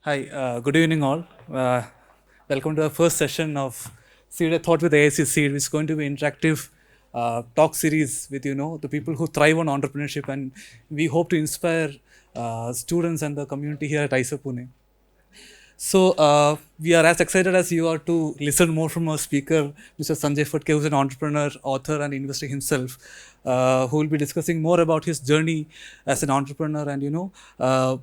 Hi, good evening all. Welcome to the first session of Seed a Thought with AIC Seed, which is going to be interactive talk series with the people who thrive on entrepreneurship, and we hope to inspire students and the community here at IISER Pune. So we are as excited as you are to listen more from our speaker, Mr. Sanjay Phadke, who is an entrepreneur, author, and investor himself, who will be discussing more about his journey as an entrepreneur and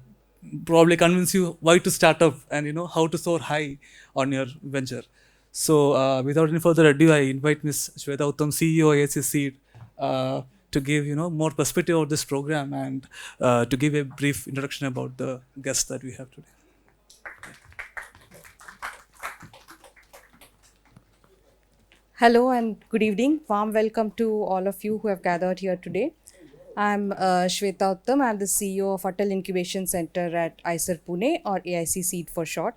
probably convince you why to start up and how to soar high on your venture. So without any further ado, I invite Ms. Shweta Uttam, CEO AIC SEED, to give more perspective of this program and to give a brief introduction about the guest that we have today. Hello and good evening. Warm welcome to all of you who have gathered here today. I'm Shweta Uttam. I'm the CEO of Atal Incubation Center at IISER Pune, or AIC SEED for short.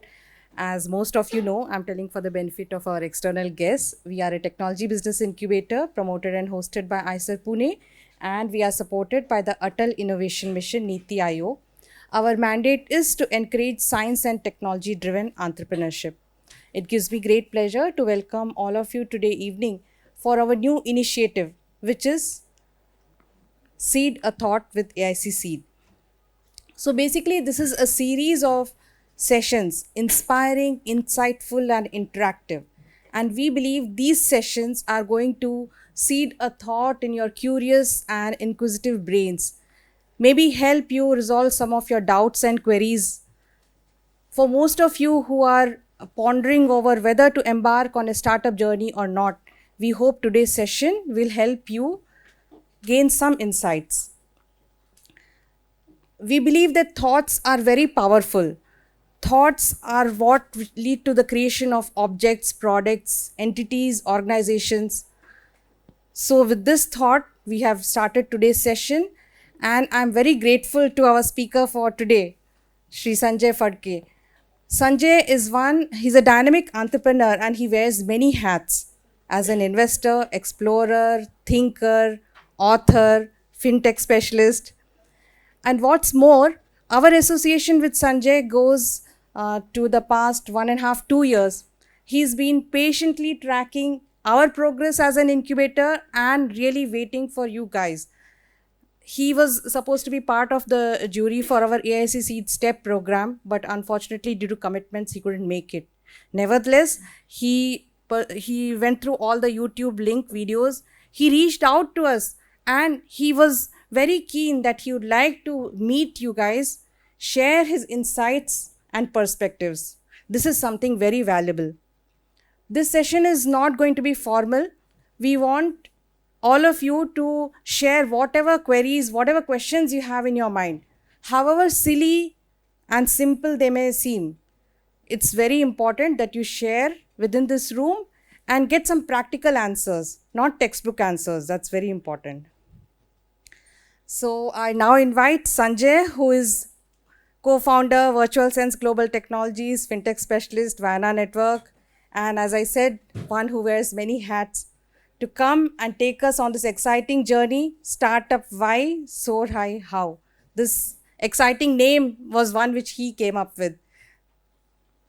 As most of you know, I'm telling for the benefit of our external guests, we are a technology business incubator promoted and hosted by IISER Pune, and we are supported by the Atal Innovation Mission Niti Aayog. Our mandate is to encourage science and technology driven entrepreneurship. It gives me great pleasure to welcome all of you today evening for our new initiative, which is Seed a Thought with AIC Seed. So basically, this is a series of sessions, inspiring, insightful, and interactive. And we believe these sessions are going to seed a thought in your curious and inquisitive brains, maybe help you resolve some of your doubts and queries. For most of you who are pondering over whether to embark on a startup journey or not, we hope today's session will help you gain some insights. We believe that thoughts are very powerful. Thoughts are what lead to the creation of objects, products, entities, organizations. So, with this thought, we have started today's session, and I'm very grateful to our speaker for today, Shri Sanjay Phadke. Sanjay he's a dynamic entrepreneur and he wears many hats as an investor, explorer, thinker, author, fintech specialist. And what's more, our association with Sanjay goes to the past 1.5, 2 years. He's been patiently tracking our progress as an incubator and really waiting for you guys. He was supposed to be part of the jury for our AIC Seed Step program, but unfortunately, due to commitments, he couldn't make it. Nevertheless, he went through all the YouTube link videos. He reached out to us, and he was very keen that he would like to meet you guys, share his insights and perspectives. This is something very valuable. This session is not going to be formal. We want all of you to share whatever queries, whatever questions you have in your mind, however silly and simple they may seem. It's very important that you share within this room and get some practical answers, not textbook answers. That's very important. So I now invite Sanjay, who is co-founder, Virtual Sense Global Technologies, fintech specialist, Vienna Network, and as I said, one who wears many hats, to come and take us on this exciting journey, Startup Why, Soar High How. This exciting name was one which he came up with.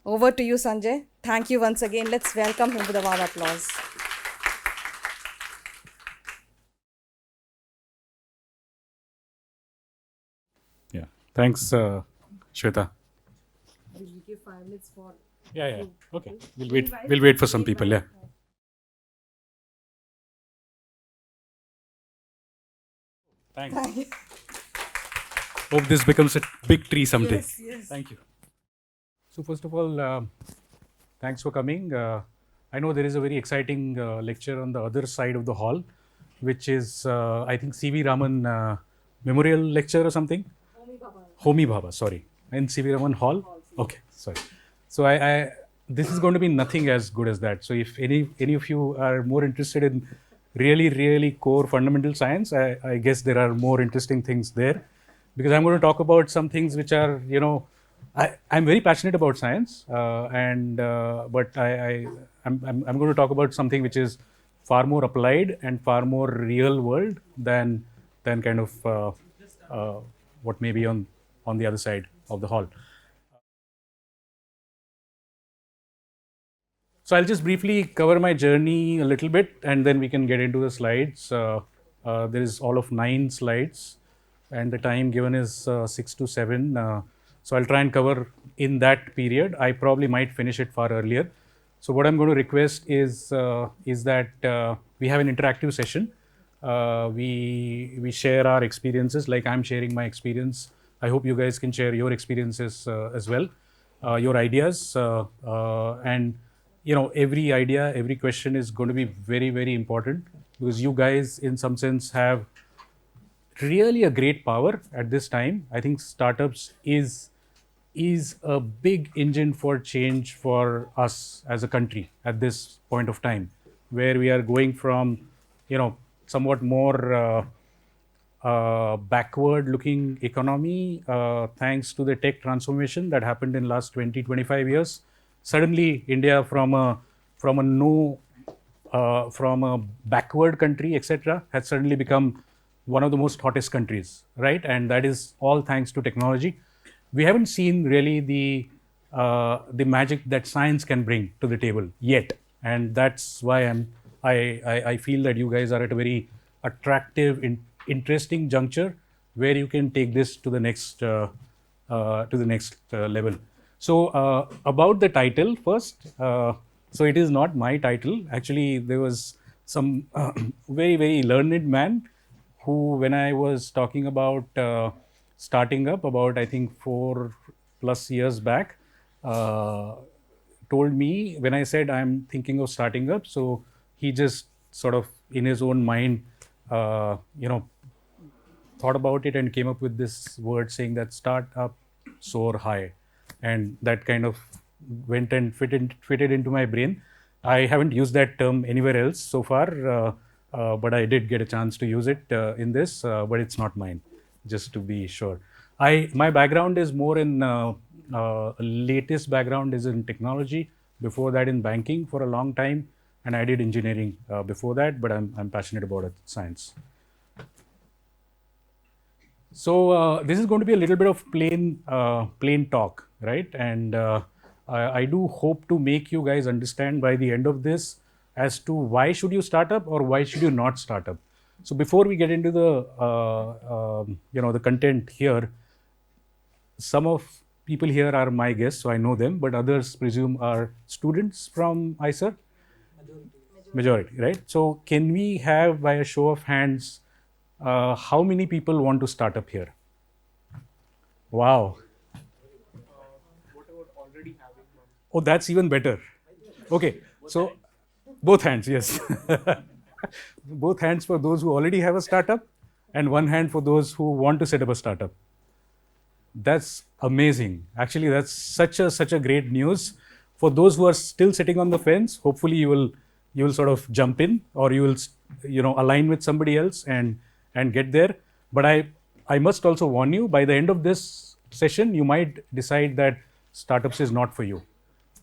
Over to you, Sanjay. Thank you once again. Let's welcome him with a warm applause. Yeah. Thanks, Shweta. Will you give 5 minutes for? Yeah. Okay. We'll wait. We'll wait for some people. Yeah. Thanks. Hope this becomes a big tree someday. Yes. Thank you. So first of all, thanks for coming. I know there is a very exciting lecture on the other side of the hall, which is I think C.V. Raman Memorial Lecture or something. Homi Bhabha, sorry, in C.V. Raman Hall. Okay, sorry. So I this is going to be nothing as good as that. So if any of you are more interested in really core fundamental science, I guess there are more interesting things there, because I'm going to talk about some things which are I'm very passionate about science, but I'm going to talk about something which is far more applied and far more real world than kind of what may be on the other side of the hall. So I'll just briefly cover my journey a little bit, and then we can get into the slides. There is all of 9 slides, and the time given is 6 to 7. So I'll try and cover in that period. I probably might finish it far earlier. So what I'm going to request is that we have an interactive session. We share our experiences, like I'm sharing my experience. I hope you guys can share your experiences as well, your ideas, and every idea, every question is going to be very, very important, because you guys in some sense have really a great power at this time. I think startups is a big engine for change for us as a country at this point of time, where we are going from somewhat more backward looking economy, thanks to the tech transformation that happened in last 20-25 years. Suddenly India from a backward country, etc., has suddenly become one of the most hottest countries, right? And that is all thanks to technology. We haven't seen really the magic that science can bring to the table yet, and that's why I feel that you guys are at a very attractive, interesting juncture where you can take this to the next level. So about the title first. So it is not my title. Actually, there was some very, very learned man who, when I was talking about starting up about, I think, 4+ years back, told me, when I said I'm thinking of starting up, so he just sort of in his own mind, thought about it and came up with this word saying that start up, soar high. And that kind of went and fitted into my brain. I haven't used that term anywhere else so far, but I did get a chance to use it in this, but it's not mine, just to be sure. My background is more in latest background is in technology. Before that, in banking for a long time, and I did engineering before that. But I'm passionate about it, science. So this is going to be a little bit of plain talk, right? And I do hope to make you guys understand by the end of this as to why should you start up or why should you not start up. So before we get into the the content here, some of people here are my guests, so I know them, but others presume are students from ICER. Majority, right? So can we have, by a show of hands, how many people want to start up here? Wow. Oh, that's even better. Okay, so both hands, yes. Both hands for those who already have a startup, and one hand for those who want to set up a startup. That's amazing. Actually, that's such a great news. For those who are still sitting on the fence, hopefully you will sort of jump in, or you will align with somebody else and get there. But I must also warn you, by the end of this session, you might decide that startups is not for you,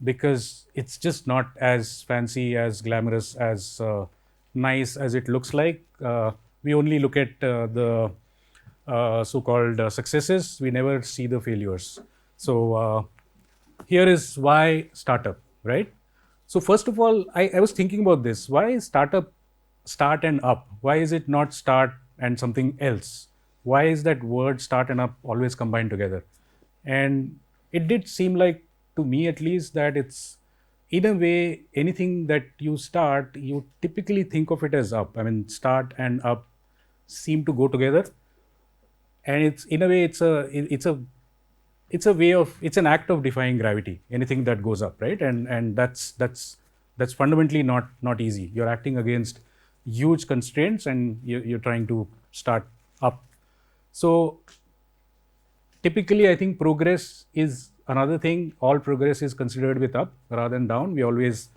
because it's just not as fancy, as glamorous, as nice as it looks like. We only look at the so-called successes. We never see the failures. So here is why startup, right? So first of all, I was thinking about this. Why is startup start and up? Why is it not start and something else? Why is that word start and up always combined together? And it did seem like, to me at least, that it's, in a way, anything that you start, you typically think of it as up. I mean, start and up seem to go together. And it's, in a way, it's a way of, it's an act of defying gravity, anything that goes up, right? And that's fundamentally not easy. You're acting against huge constraints, and you're trying to start up. So typically, I think progress is another thing. All progress is considered with up rather than down. We always,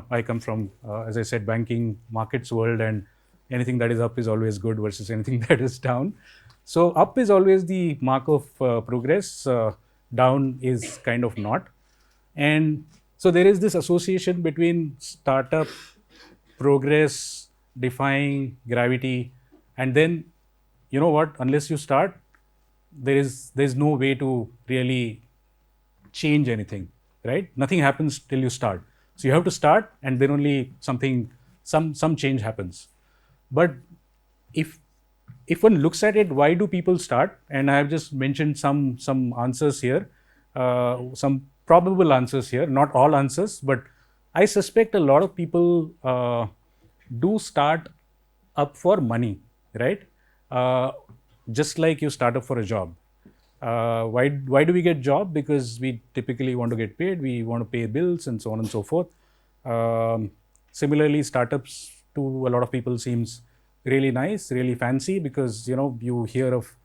I come from, as I said, banking, markets world, and anything that is up is always good versus anything that is down. So up is always the mark of progress. Down is kind of not. And so there is this association between startup, progress, defying gravity, and then, you know what, unless you start, there's no way to really change anything, right? Nothing happens till you start. So you have to start, and then only some change happens. But if one looks at it, why do people start? And I have just mentioned some answers here, some probable answers here, not all answers, but I suspect a lot of people do start up for money, right? Just like you start up for a job. Why do we get job? Because we typically want to get paid, we want to pay bills, and so on and so forth. Similarly, startups to a lot of people seems really nice, really fancy, because you hear of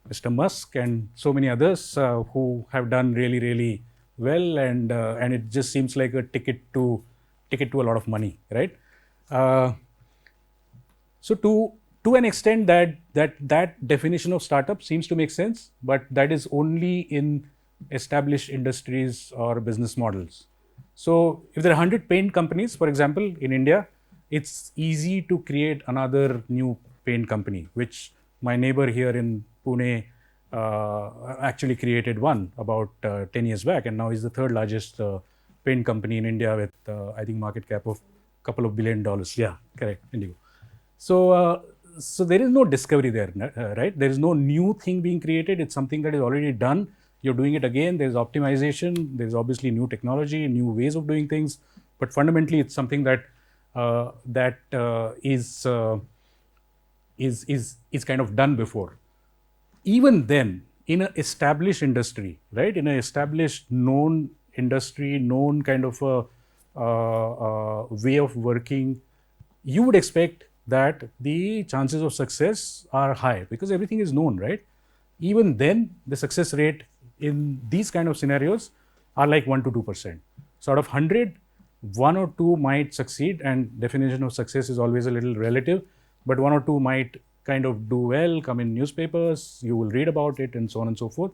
Mr. Musk and so many others who have done really well, and it just seems like a ticket to a lot of money, right? So to an extent, that definition of startup seems to make sense, but that is only in established industries or business models. So if there are 100 paint companies, for example, in India, it's easy to create another new paint company, which my neighbor here in Pune actually created one about 10 years back, and now he's the third largest paint company in India with I think market cap of a couple of $1 billion. Yeah, correct, Indigo. So so there is no discovery there, right? There is no new thing being created. It's something that is already done. You're doing it again. There's optimization. There's obviously new technology, new ways of doing things, but fundamentally, it's something that is kind of done before. Even then, in an established industry, right? In an established, known industry, known kind of a way of working, you would expect that the chances of success are high because everything is known, right? Even then, the success rate in these kind of scenarios are like 1 to 2%. So out of 100, 1 or 2 might succeed, and definition of success is always a little relative, but 1 or 2 might kind of do well, come in newspapers, you will read about it, and so on and so forth.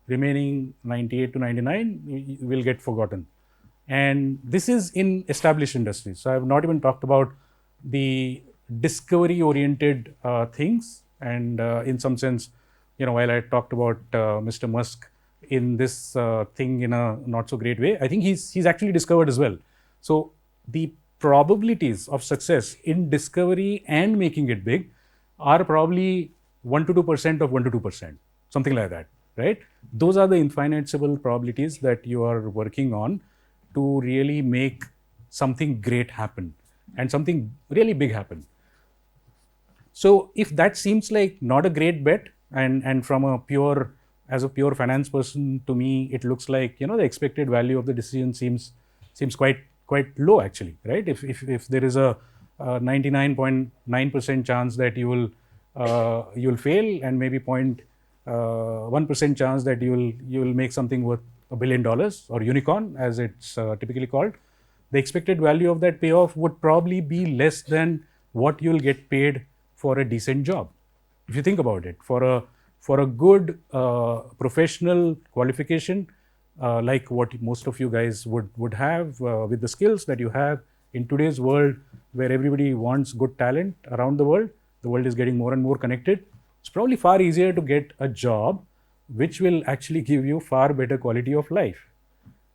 Remaining 98 to 99 will get forgotten. And this is in established industries. So I have not even talked about the discovery oriented things, and in some sense, while I talked about Mr. Musk in this thing in a not so great way, I think he's actually discovered as well. So the probabilities of success in discovery and making it big are probably 1 to 2% of 1 to 2%, something like that, right? Those are the infinitesimal probabilities that you are working on to really make something great happen and something really big happen. So if that seems like not a great bet, and from as a pure finance person, to me, it looks like, the expected value of the decision seems quite low actually, right? If there is a 99.9% chance that you will fail, and maybe 0.1% chance that you will make something worth $1 billion or unicorn, as it's typically called, the expected value of that payoff would probably be less than what you'll get paid for a decent job. If you think about it, for a good professional qualification, like what most of you guys would have with the skills that you have in today's world, where everybody wants good talent around the world is getting more and more connected. It's probably far easier to get a job which will actually give you far better quality of life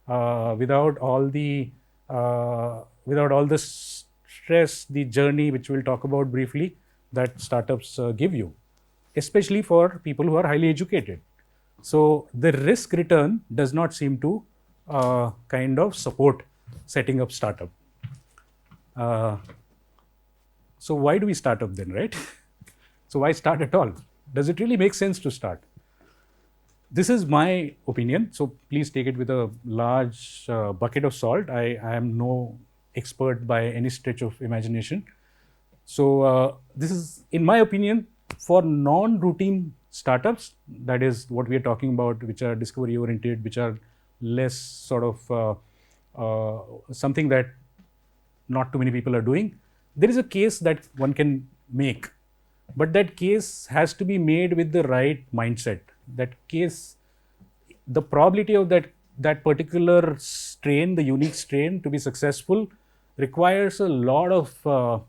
without all the stress, the journey, which we'll talk about briefly, that startups give you, especially for people who are highly educated. So the risk return does not seem to kind of support setting up startup. So why do we start up then, right? So why start at all? Does it really make sense to start? This is my opinion, so please take it with a large bucket of salt. I am no expert by any stretch of imagination. So this is, in my opinion, for non-routine startups, that is what we are talking about, which are discovery oriented, which are less sort of something that not too many people are doing. There is a case that one can make, but that case has to be made with the right mindset. That case, the probability of that particular strain, the unique strain, to be successful requires a lot of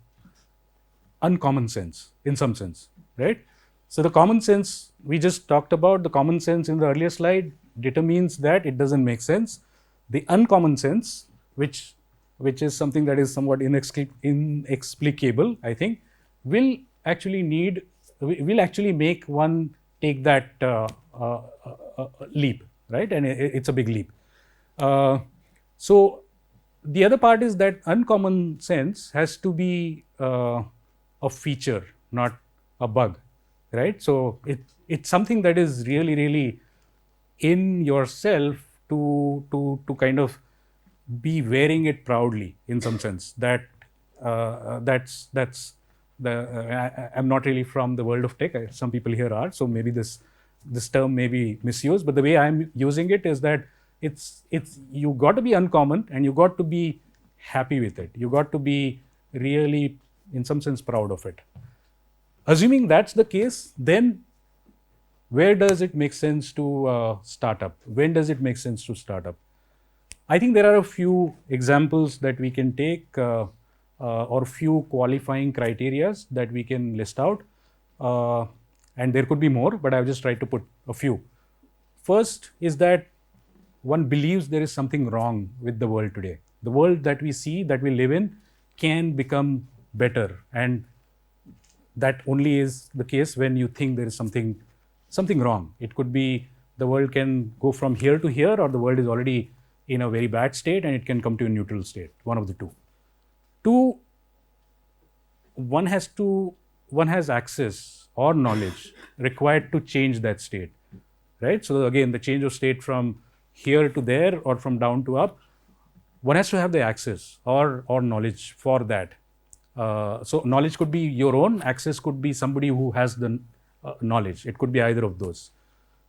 uncommon sense, in some sense, right? So the common sense we just talked about, the common sense in the earlier slide determines that it doesn't make sense. The uncommon sense, which which is something that is somewhat inexplicable, I think, will actually make one take that leap, right? And it's a big leap. So the other part is that uncommon sense has to be a feature, not a bug, right? So it's something that is really in yourself to kind of be wearing it proudly in some sense. That's I'm not really from the world of tech. Some people here are, so maybe this term may be misused, but the way I'm using it is that it's you got to be uncommon and you got to be happy with it. You got to be really in some sense proud of it. Assuming that's the case, then where does it make sense to start up? When does it make sense to start up? I think there are a few examples that we can take or few qualifying criterias that we can list out. And there could be more, but I've just tried to put a few. First is that one believes there is something wrong with the world today. The world that we see, that we live in, can become better. And that only is the case when you think there is something wrong. It could be the world can go from here to here, or the world is already in a very bad state and it can come to a neutral state, one of the two. Two, one has access or knowledge required to change that state, right? So again, the change of state from here to there or from down to up, one has to have the access or knowledge for that. So knowledge could be your own, access could be somebody who has the knowledge. It could be either of those.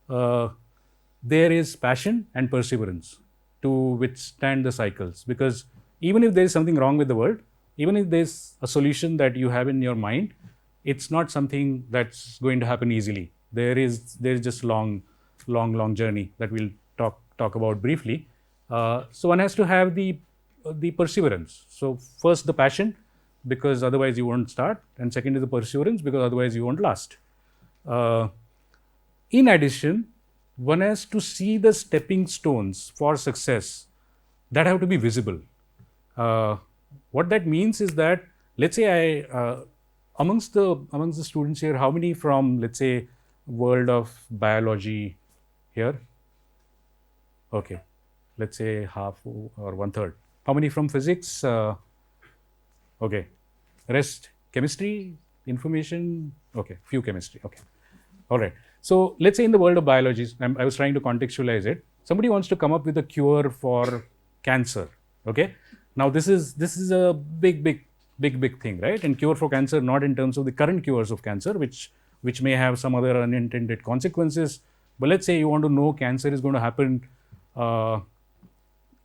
There is passion and perseverance to withstand the cycles, because even if there is something wrong with the world, even if there's a solution that you have in your mind, it's not something that's going to happen easily. There is just long journey that we'll talk about briefly. So one has to have the perseverance. So first the passion, because otherwise you won't start, and second is the perseverance, because otherwise you won't last. In addition, one has to see the stepping stones for success that have to be visible. What that means is that, let's say amongst the students here, how many from, let's say, world of biology here? Okay, let's say half or 1/3. How many from physics? Okay, rest chemistry, information. Okay, few chemistry. Okay, all right. So let's say in the world of biology, I was trying to contextualize it. Somebody wants to come up with a cure for cancer. Okay, now this is a big thing, right? And cure for cancer, not in terms of the current cures of cancer, which may have some other unintended consequences. But let's say you want to know cancer is going to happen.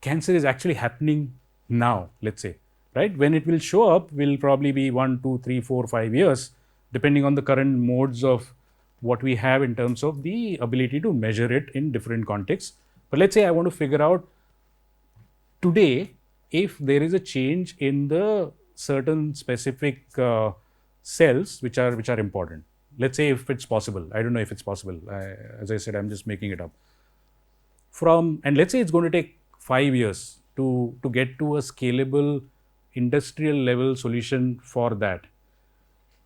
Cancer is actually happening now, let's say, right? When it will show up will probably be 1, 2, 3, 4, 5 years, depending on the current modes of what we have in terms of the ability to measure it in different contexts. But let's say I want to figure out today if there is a change in the certain specific cells which are important. Let's say if it's possible. I don't know if it's possible. As I said, I'm just making it up. And let's say it's going to take 5 years to get to a scalable industrial level solution for that.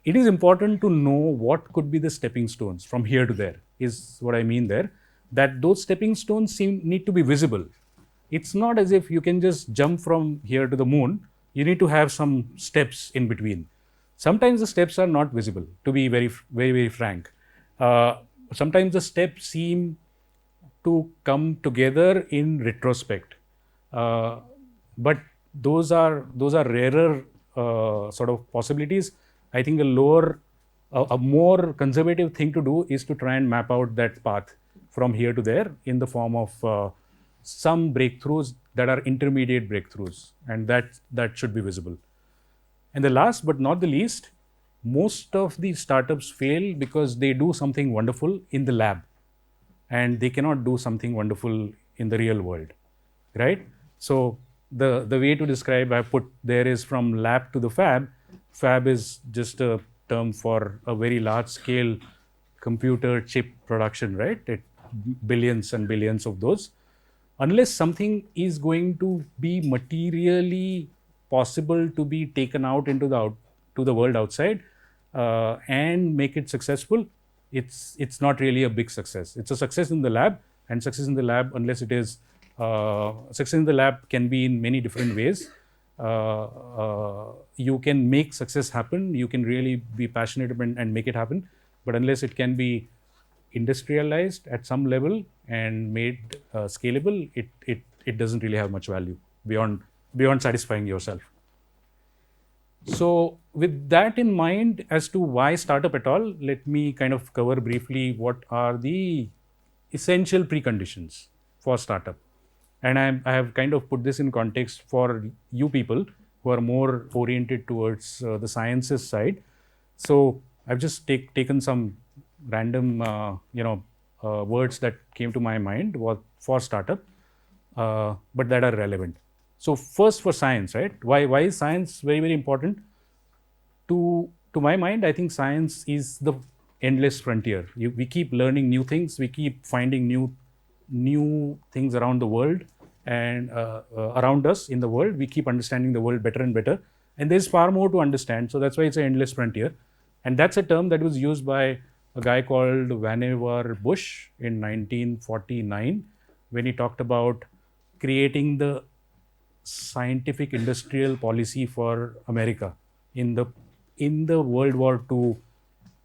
It is important to know what could be the stepping stones from here to there, is what I mean there, that those stepping stones need to be visible. It's not as if you can just jump from here to the moon. You need to have some steps in between. Sometimes the steps are not visible, to be very frank. Sometimes the steps seem to come together in retrospect. But those are rarer sort of possibilities. I think a more conservative thing to do is to try and map out that path from here to there in the form of some breakthroughs that are intermediate breakthroughs, and that should be visible. And the last but not the least, most of these startups fail because they do something wonderful in the lab and they cannot do something wonderful in the real world, right? So the way to describe I put there is from lab to the fab. Fab is just a term for a very large scale computer chip production, right? Billions and billions of those. unless something is going to be materially possible to be taken out into to the world outside and make it successful, it's not really a big success. It's a success in the lab, and success in the lab, unless it is success in the lab, can be in many different ways. You can make success happen. You can really be passionate and make it happen, but unless it can be industrialized at some level and made scalable, it doesn't really have much value beyond satisfying yourself. So with that in mind, as to why startup at all, let me kind of cover briefly what are the essential preconditions for startup. And I have kind of put this in context for you people who are more oriented towards the sciences side. So I've just taken some random words that came to my mind for startup, but that are relevant. So first, for science, right? Why is science very, very important? To my mind, I think science is the endless frontier. We keep learning new things. We keep finding new things around the world and around us in the world. We keep understanding the world better and better. And there's far more to understand. So that's why it's an endless frontier. And that's a term that was used by a guy called Vannevar Bush in 1949 when he talked about creating the scientific industrial policy for America in the World War II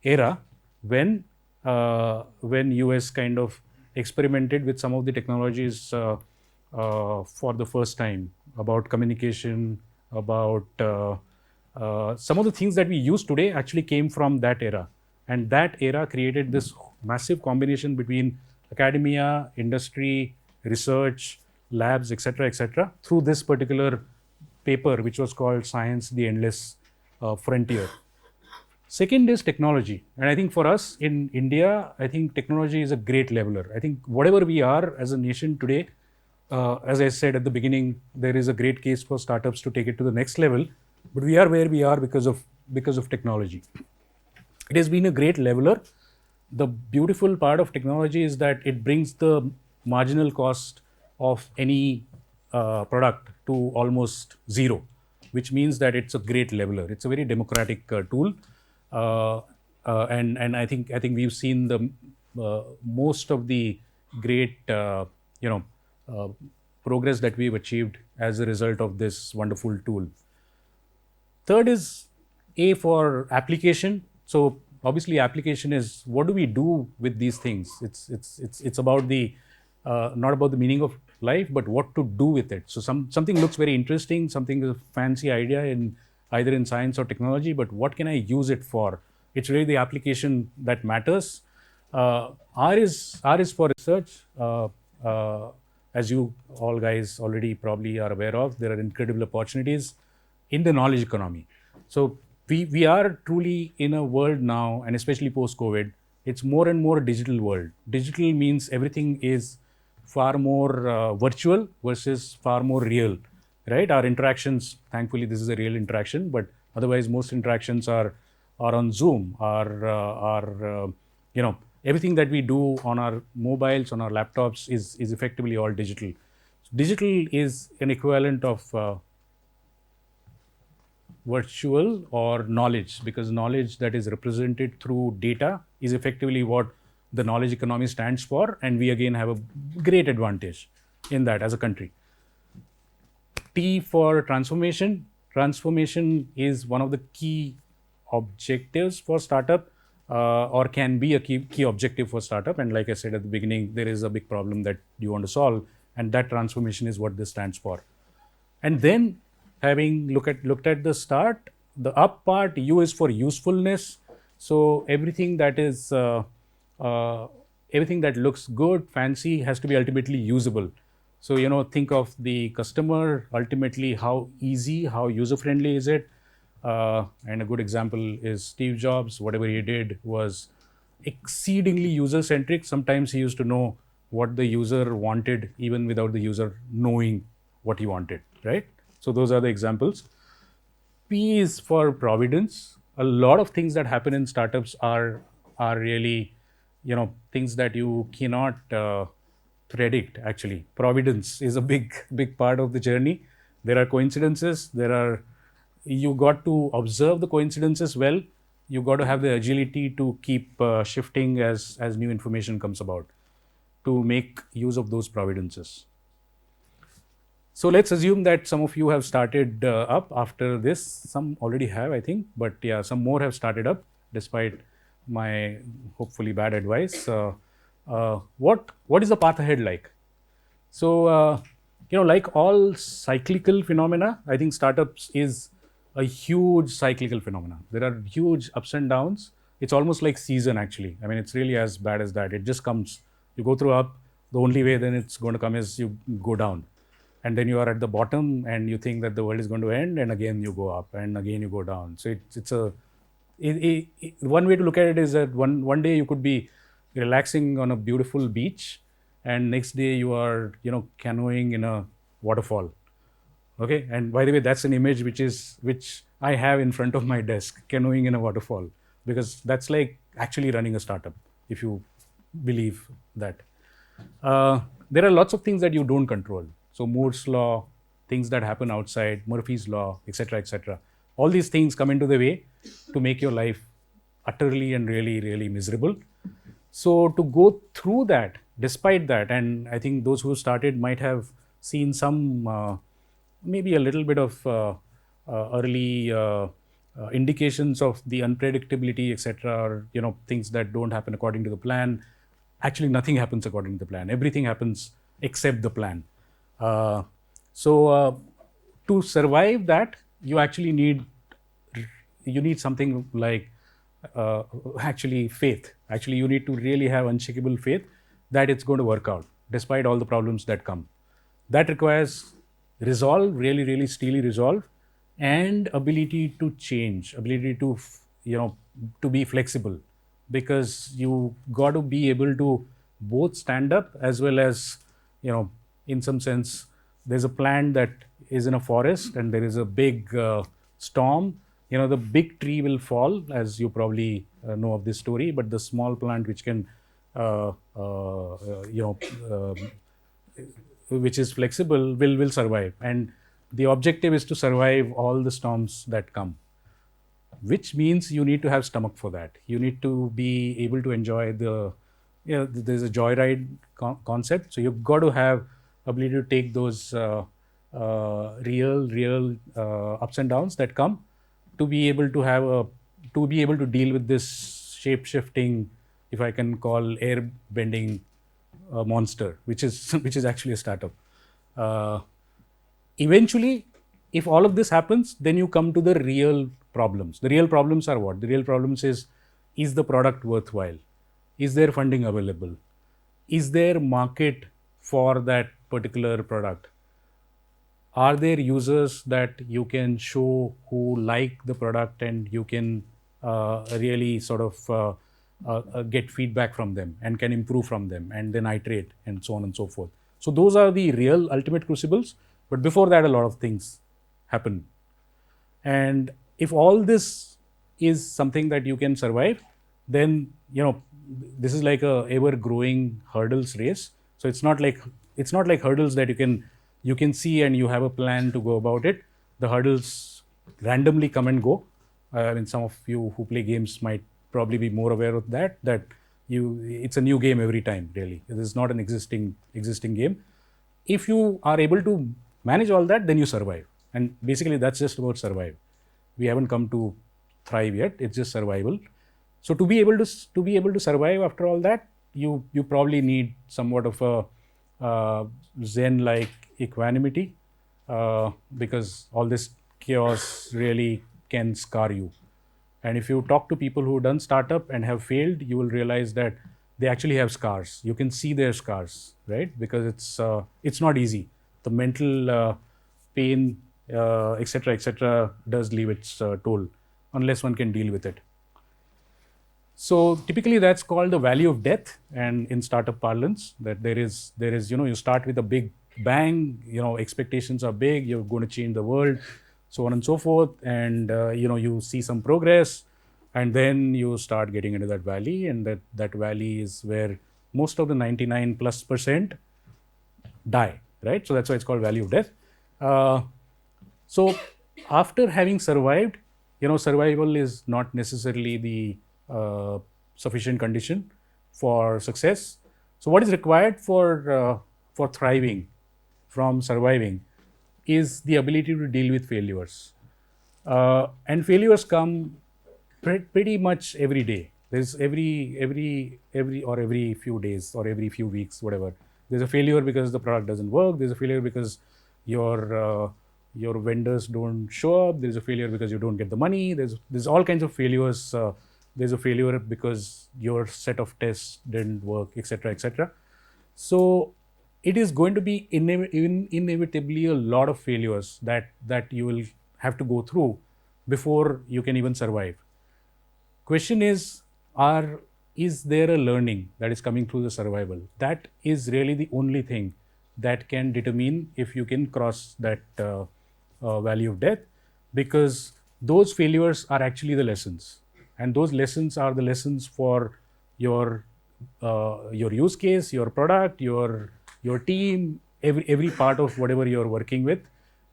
era, when US kind of experimented with some of the technologies for the first time, about communication, about some of the things that we use today actually came from that era. And that era created this massive combination between academia, industry, research, labs, etc., through this particular paper, which was called Science, the Endless Frontier. Second is technology. And I think for us in India, I think technology is a great leveler. I think whatever we are as a nation today, as I said at the beginning, there is a great case for startups to take it to the next level. But we are where we are because of technology. It has been a great leveler. The beautiful part of technology is that it brings the marginal cost of any product to almost zero, which means that it's a great leveler. It's a very democratic tool, and I think we've seen the most of the great progress that we've achieved as a result of this wonderful tool. Third is A for application. So obviously, application is what do we do with these things. It's about the not about the meaning of life, but what to do with it. So something looks very interesting, something is a fancy idea in either in science or technology, but what can I use it for? It's really the application that matters. R is for research. As you all guys already probably are aware of, there are incredible opportunities in the knowledge economy. So we are truly in a world now, and especially post-COVID, it's more and more digital world. Digital means everything is far more virtual versus far more real, right? Our interactions, thankfully, this is a real interaction, but otherwise most interactions are on Zoom, are everything that we do on our mobiles, on our laptops is effectively all digital. Digital is an equivalent of virtual or knowledge, because knowledge that is represented through data is effectively what the knowledge economy stands for, and we again have a great advantage in that as a country. T for transformation. Transformation is one of the key objectives for startup, or can be a key objective for startup. And like I said at the beginning, there is a big problem that you want to solve, and that transformation is what this stands for. And then, having looked at the start, the up part, U is for usefulness. So everything that is everything that looks good, fancy, has to be ultimately usable. So think of the customer. Ultimately, how easy, how user friendly is it? And a good example is Steve Jobs. Whatever he did was exceedingly user centric. Sometimes he used to know what the user wanted even without the user knowing what he wanted, right? So those are the examples. P is for providence. A lot of things that happen in startups are really things that you cannot predict actually. Providence is a big part of the journey. There are coincidences. You got to observe the coincidences well. You got to have the agility to keep shifting as new information comes about, to make use of those providences. So let's assume that some of you have started up after this. Some already have, I think, but yeah, some more have started up despite my hopefully bad advice. What is the path ahead like? So like all cyclical phenomena, I think startups is a huge cyclical phenomena. There are huge ups and downs. It's almost like season actually. I mean, it's really as bad as that. It just comes. You go through up. The only way then it's going to come is you go down, and then you are at the bottom and you think that the world is going to end, and again you go up, and again you go down. So one way to look at it is that one day you could be relaxing on a beautiful beach, and next day you are canoeing in a waterfall. Okay, and by the way, that's an image which I have in front of my desk, canoeing in a waterfall, because that's like actually running a startup, if you believe that. There are lots of things that you don't control. So Moore's law, things that happen outside, Murphy's law, etc., etc. All these things come into the way to make your life utterly and really, really miserable. So to go through that, despite that, and I think those who started might have seen some, maybe a little bit of early indications of the unpredictability, etc., or things that don't happen according to the plan. Actually, nothing happens according to the plan. Everything happens except the plan. So to survive that, you actually need something like actually faith. Actually, you need to really have unshakable faith that it's going to work out despite all the problems that come. That requires resolve, really, really steely resolve, and ability to change, ability to to be flexible, because you got to be able to both stand up as well as in some sense, there's a plant that is in a forest and there is a big storm. The big tree will fall, as you probably know of this story, but the small plant which can which is flexible will survive, and the objective is to survive all the storms that come, which means you need to have stomach for that. You need to be able to enjoy there's a joyride concept, so you've got to have ability to take those real ups and downs that come, to be able to deal with this shape shifting, if I can call air bending monster, which is actually a startup. Eventually, if all of this happens, then you come to the real problems. The real problems are what? The real problems is the product worthwhile? Is there funding available? Is there market for that particular product? Are there users that you can show who like the product and you can really sort of get feedback from them and can improve from them and then iterate and so on and so forth? So those are the real ultimate crucibles. But before that, a lot of things happen. And if all this is something that you can survive, then this is like a ever growing hurdles race. So it's not like hurdles that you can see and you have a plan to go about it. The hurdles randomly come and go. I mean, some of you who play games might probably be more aware of that it's a new game every time, really. It is not an existing game. If you are able to manage all that, then you survive. And basically that's just about survive. We haven't come to thrive yet. It's just survival. So to be able to survive after all that, you probably need somewhat of a Zen-like equanimity, because all this chaos really can scar you. And if you talk to people who've done startup and have failed, you will realize that they actually have scars. You can see their scars, right? Because it's not easy. The mental pain, etc., does leave its toll unless one can deal with it. So typically that's called the valley of death, and in startup parlance, that there is you start with a big bang, expectations are big, you're going to change the world, so on and so forth, and you see some progress, and then you start getting into that valley, and that valley is where most of the 99+% die, right? So that's why it's called value of death. So after having survived, survival is not necessarily the sufficient condition for success. So what is required for thriving from surviving is the ability to deal with failures. And failures come pretty much every day. There's every few days or every few weeks, whatever. There's a failure because the product doesn't work. There's a failure because your vendors don't show up. There's a failure because you don't get the money. There's all kinds of failures. There's a failure because your set of tests didn't work, etc., etc. So it is going to be inevitably a lot of failures that you will have to go through before you can even survive. Question is there a learning that is coming through the survival? That is really the only thing that can determine if you can cross that valley of death, because those failures are actually the lessons, and those lessons are the lessons for your use case, your product, your team, every part of whatever you're working with.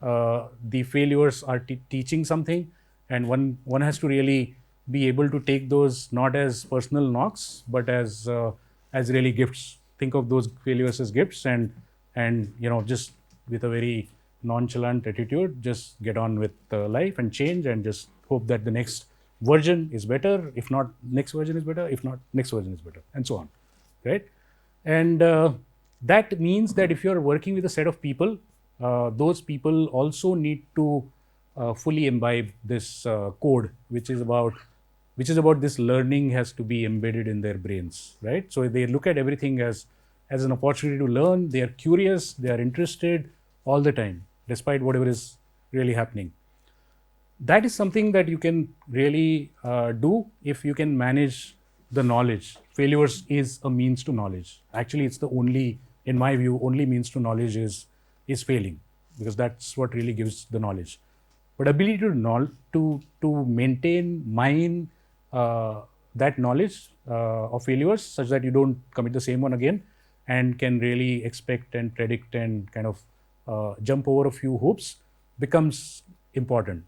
The failures are teaching something, and one has to really be able to take those not as personal knocks, but as really gifts. Think of those failures as gifts, and just with a very nonchalant attitude, just get on with life and change, and just hope that the next version is better. If not, next version is better. If not, next version is better, and so on, right? And that means that if you're working with a set of people, those people also need to fully imbibe this code, which is about this learning has to be embedded in their brains, right? So they look at everything as an opportunity to learn. They are curious, they are interested all the time, despite whatever is really happening. That is something that you can really do if you can manage the knowledge. Failures is a means to knowledge. Actually, it's the only, in my view, only means to knowledge is failing, because that's what really gives the knowledge. But ability to maintain, mine that knowledge of failures such that you don't commit the same one again, and can really expect and predict and kind of jump over a few hoops, becomes important.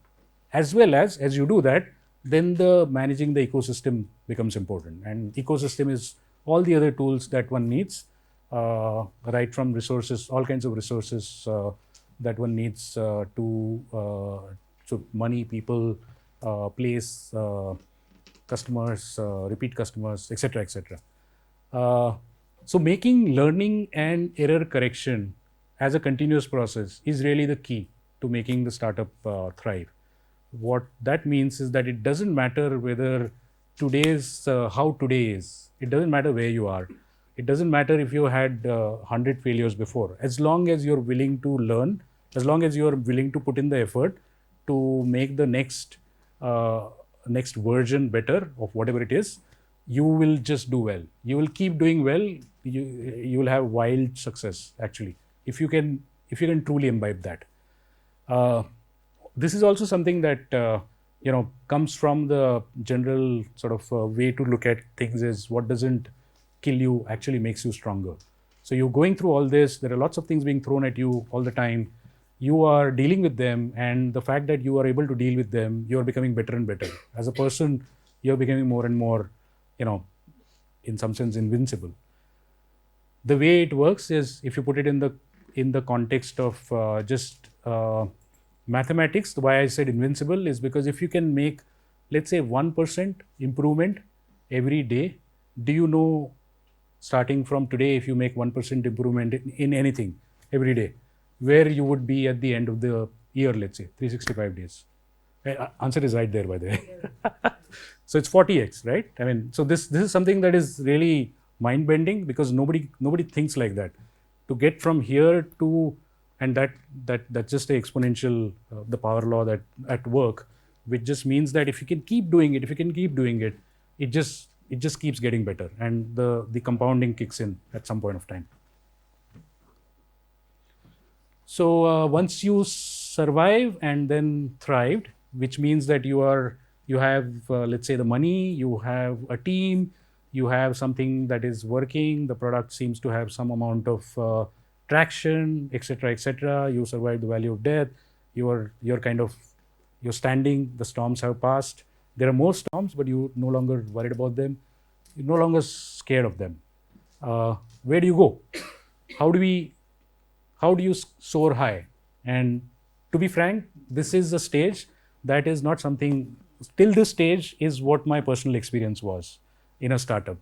As well as you do that, then the managing the ecosystem becomes important. And ecosystem is all the other tools that one needs, right from resources, all kinds of resources that one needs so money, people, place, customers, repeat customers, etc., etc. So making learning and error correction as a continuous process is really the key to making the startup thrive. What that means is that it doesn't matter whether today's how today is. It doesn't matter where you are. It doesn't matter if you had 100 failures before. As long as you're willing to learn, as long as you're willing to put in the effort to make the next version better of whatever it is, you will just do well. You will keep doing well. You will have wild success, actually, if you can truly imbibe that. This is also something that comes from the general sort of way to look at things is what doesn't kill you actually makes you stronger. So you're going through all this. There are lots of things being thrown at you all the time. You are dealing with them, and the fact that you are able to deal with them, you are becoming better and better. As a person, you're becoming more and more, in some sense, invincible. The way it works is, if you put it in the context of just mathematics, why I said invincible is because if you can make, let's say, 1% improvement every day, do you know, starting from today, if you make 1% improvement in anything every day, where you would be at the end of the year, let's say 365 days? Answer is right there, by the way. So it's 40x, right? I mean, so this is something that is really mind bending, because nobody thinks like that. To get from here to, and that's just the exponential, the power law that at work, which just means that if you can keep doing it, it just keeps getting better, and the compounding kicks in at some point of time. So once you survive and then thrived, which means that you have let's say the money, you have a team, you have something that is working, the product seems to have some amount of traction, etc., etc. You survive the valley of death. You're kind of you're standing. The storms have passed. There are more storms, but you're no longer worried about them. You're no longer scared of them. Where do you go? How do we how do you soar high? And to be frank, this is a stage that is not something, till this stage is what my personal experience was in a startup.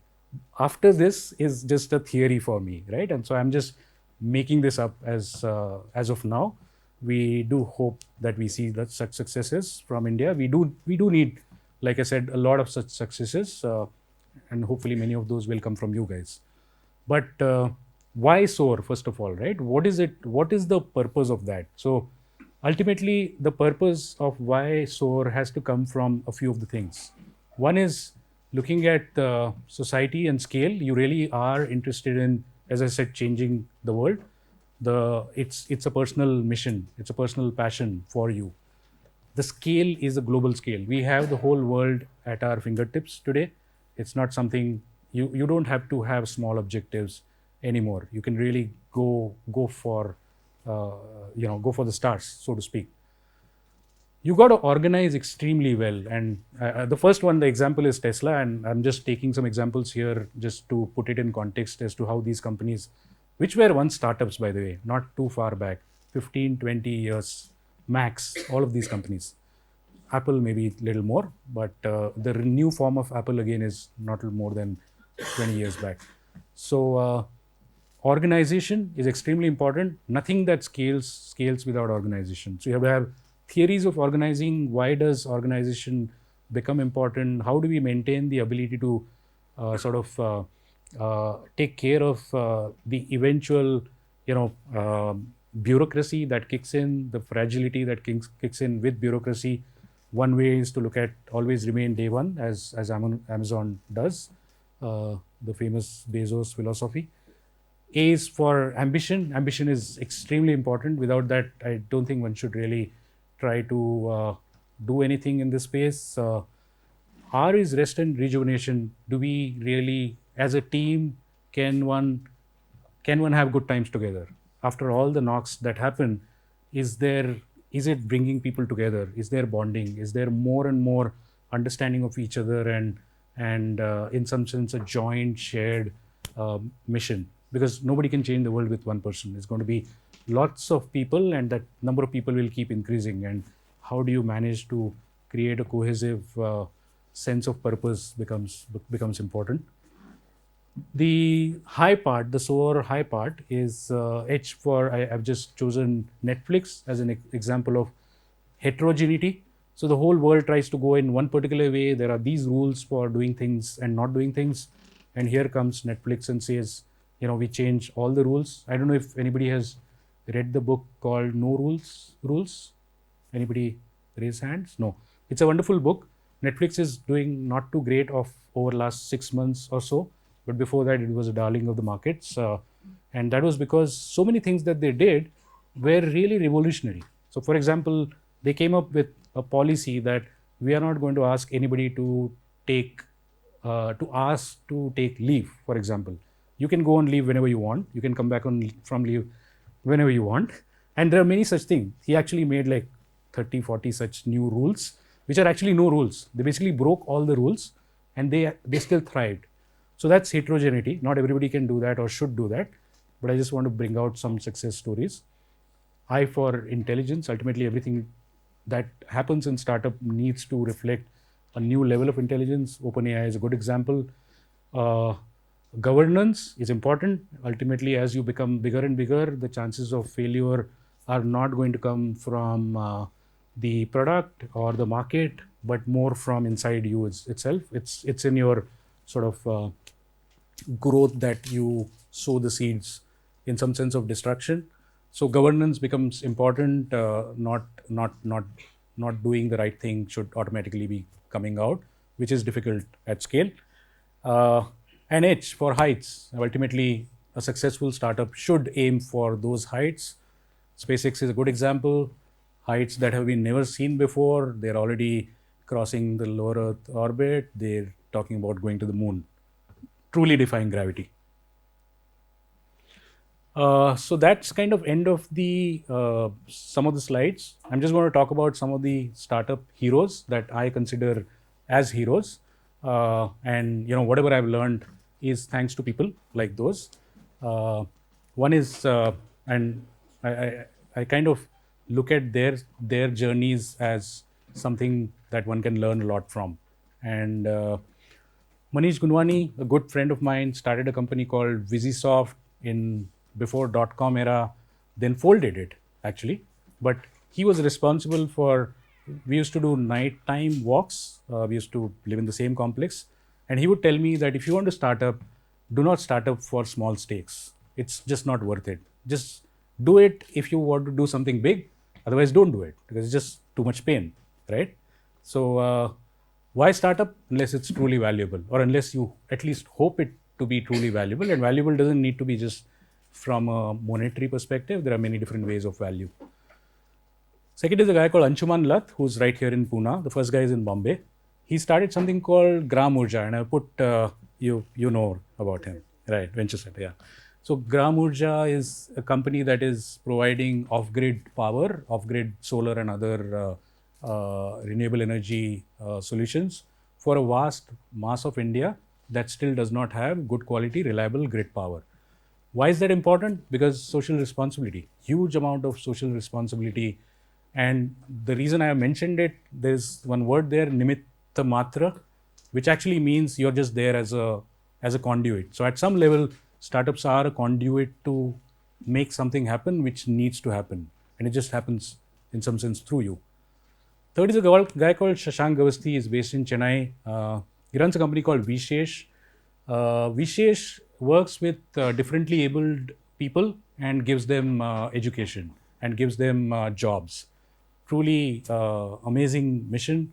After this is just a theory for me, right? And so I'm just making this up as of now. We do hope that we see that such successes from India. We do need, like I said, a lot of such successes, and hopefully many of those will come from you guys. But why Soar, first of all, right? What is it? What is the purpose of that? So ultimately, the purpose of why Soar has to come from a few of the things. One is looking at society and scale. You really are interested in, as I said, changing the world. It's a personal mission. It's a personal passion for you. The scale is a global scale. We have the whole world at our fingertips today. It's not something you don't have to have small objectives anymore. You can really go for go for the stars, so to speak. You got to organize extremely well. And the first one, the example is Tesla, and I'm just taking some examples here just to put it in context as to how these companies, which were once startups, by the way, not too far back, 15, 20 years max, all of these companies. Apple maybe a little more, but the new form of Apple again is not more than 20 years back. So organization is extremely important. Nothing that scales without organization. So you have to have theories of organizing. Why does organization become important? How do we maintain the ability to take care of the eventual bureaucracy that kicks in, the fragility that kicks in with bureaucracy. One way is to look at always remain day one, as Amazon does, the famous Bezos philosophy. A is for ambition. Ambition is extremely important. Without that, I don't think one should really try to do anything in this space. R is rest and rejuvenation. Do we really, as a team, can one have good times together? After all the knocks that happen, is it bringing people together? Is there bonding? Is there more and more understanding of each other and in some sense a joint shared mission? Because nobody can change the world with one person. It's going to be lots of people, and that number of people will keep increasing. And how do you manage to create a cohesive sense of purpose becomes important. The high part, the Soar high part, is H for, I've just chosen Netflix as an example of heterogeneity. So the whole world tries to go in one particular way. There are these rules for doing things and not doing things. And here comes Netflix and says, we change all the rules. I don't know if anybody has read the book called No Rules. Anybody raise hands? No. It's a wonderful book. Netflix is doing not too great over last 6 months or so. But before that, it was a darling of the markets. And that was because so many things that they did were really revolutionary. So for example, they came up with a policy that we are not going to ask anybody to take leave, for example. You can go on leave whenever you want. You can come back from leave whenever you want. And there are many such things. He actually made like 30, 40 such new rules, which are actually no rules. They basically broke all the rules and they still thrived. So that's heterogeneity. Not everybody can do that or should do that. But I just want to bring out some success stories. I for intelligence. Ultimately, everything that happens in startup needs to reflect a new level of intelligence. OpenAI is a good example. Governance is important. Ultimately, as you become bigger and bigger, the chances of failure are not going to come from the product or the market, but more from inside you itself. It's in your sort of growth that you sow the seeds in some sense of destruction. So governance becomes important. Not doing the right thing should automatically be coming out, which is difficult at scale. And H for heights. Ultimately, a successful startup should aim for those heights. SpaceX is a good example. Heights that have been never seen before. They're already crossing the lower Earth orbit. They're talking about going to the moon. Truly defying gravity. So that's kind of end of the some of the slides. I'm just going to talk about some of the startup heroes that I consider as heroes, and whatever I've learned is thanks to people like those. Uh, One is, and I kind of look at their journeys as something that one can learn a lot from, and Manish Gunwani, a good friend of mine, started a company called Visisoft in before .com era, then folded it actually. But he was responsible for. We used to do nighttime walks. We used to live in the same complex, and he would tell me that if you want to start up, do not start up for small stakes. It's just not worth it. Just do it if you want to do something big. Otherwise, don't do it because it's just too much pain, right? So why startup unless it's truly valuable, or unless you at least hope it to be truly valuable? And valuable doesn't need to be just from a monetary perspective. There are many different ways of value. Second is a guy called Anshuman Lat, who's right here in Pune. The first guy is in Bombay. He started something called Gram Urja, and I put you know about him, right? Venture set, yeah. So Gram Urja is a company that is providing off-grid power, off-grid solar and other renewable energy solutions for a vast mass of India that still does not have good quality, reliable grid power. Why is that important? Because social responsibility, huge amount of social responsibility. And the reason I have mentioned it, there's one word there, nimitta matra, which actually means you're just there as a conduit. So at some level, startups are a conduit to make something happen which needs to happen. And it just happens in some sense through you. Third is a guy called Shashank Gavasti. He's based in Chennai. He runs a company called Vishesh. Vishesh works with differently abled people and gives them education and gives them jobs. Truly amazing mission,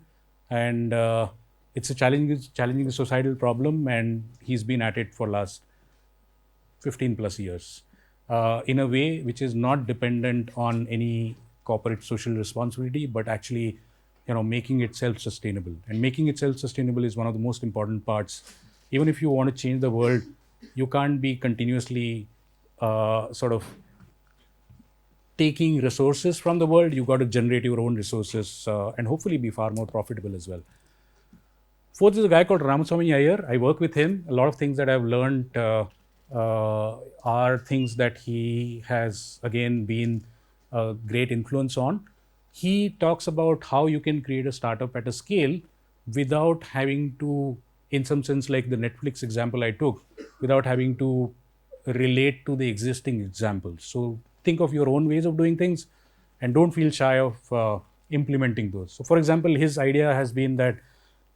and it's a challenging societal problem, and he's been at it for last 15 plus years in a way which is not dependent on any corporate social responsibility, but actually making it self-sustainable. And making it self-sustainable is one of the most important parts. Even if you want to change the world, you can't be continuously sort of taking resources from the world. You got to generate your own resources and hopefully be far more profitable as well. Fourth is a guy called Ramaswamy Iyer. I work with him. A lot of things that I've learned are things that he has again been a great influence on. He talks about how you can create a startup at a scale without having to, in some sense, like the Netflix example I took, without having to relate to the existing examples. So think of your own ways of doing things and don't feel shy of implementing those. So, for example, his idea has been that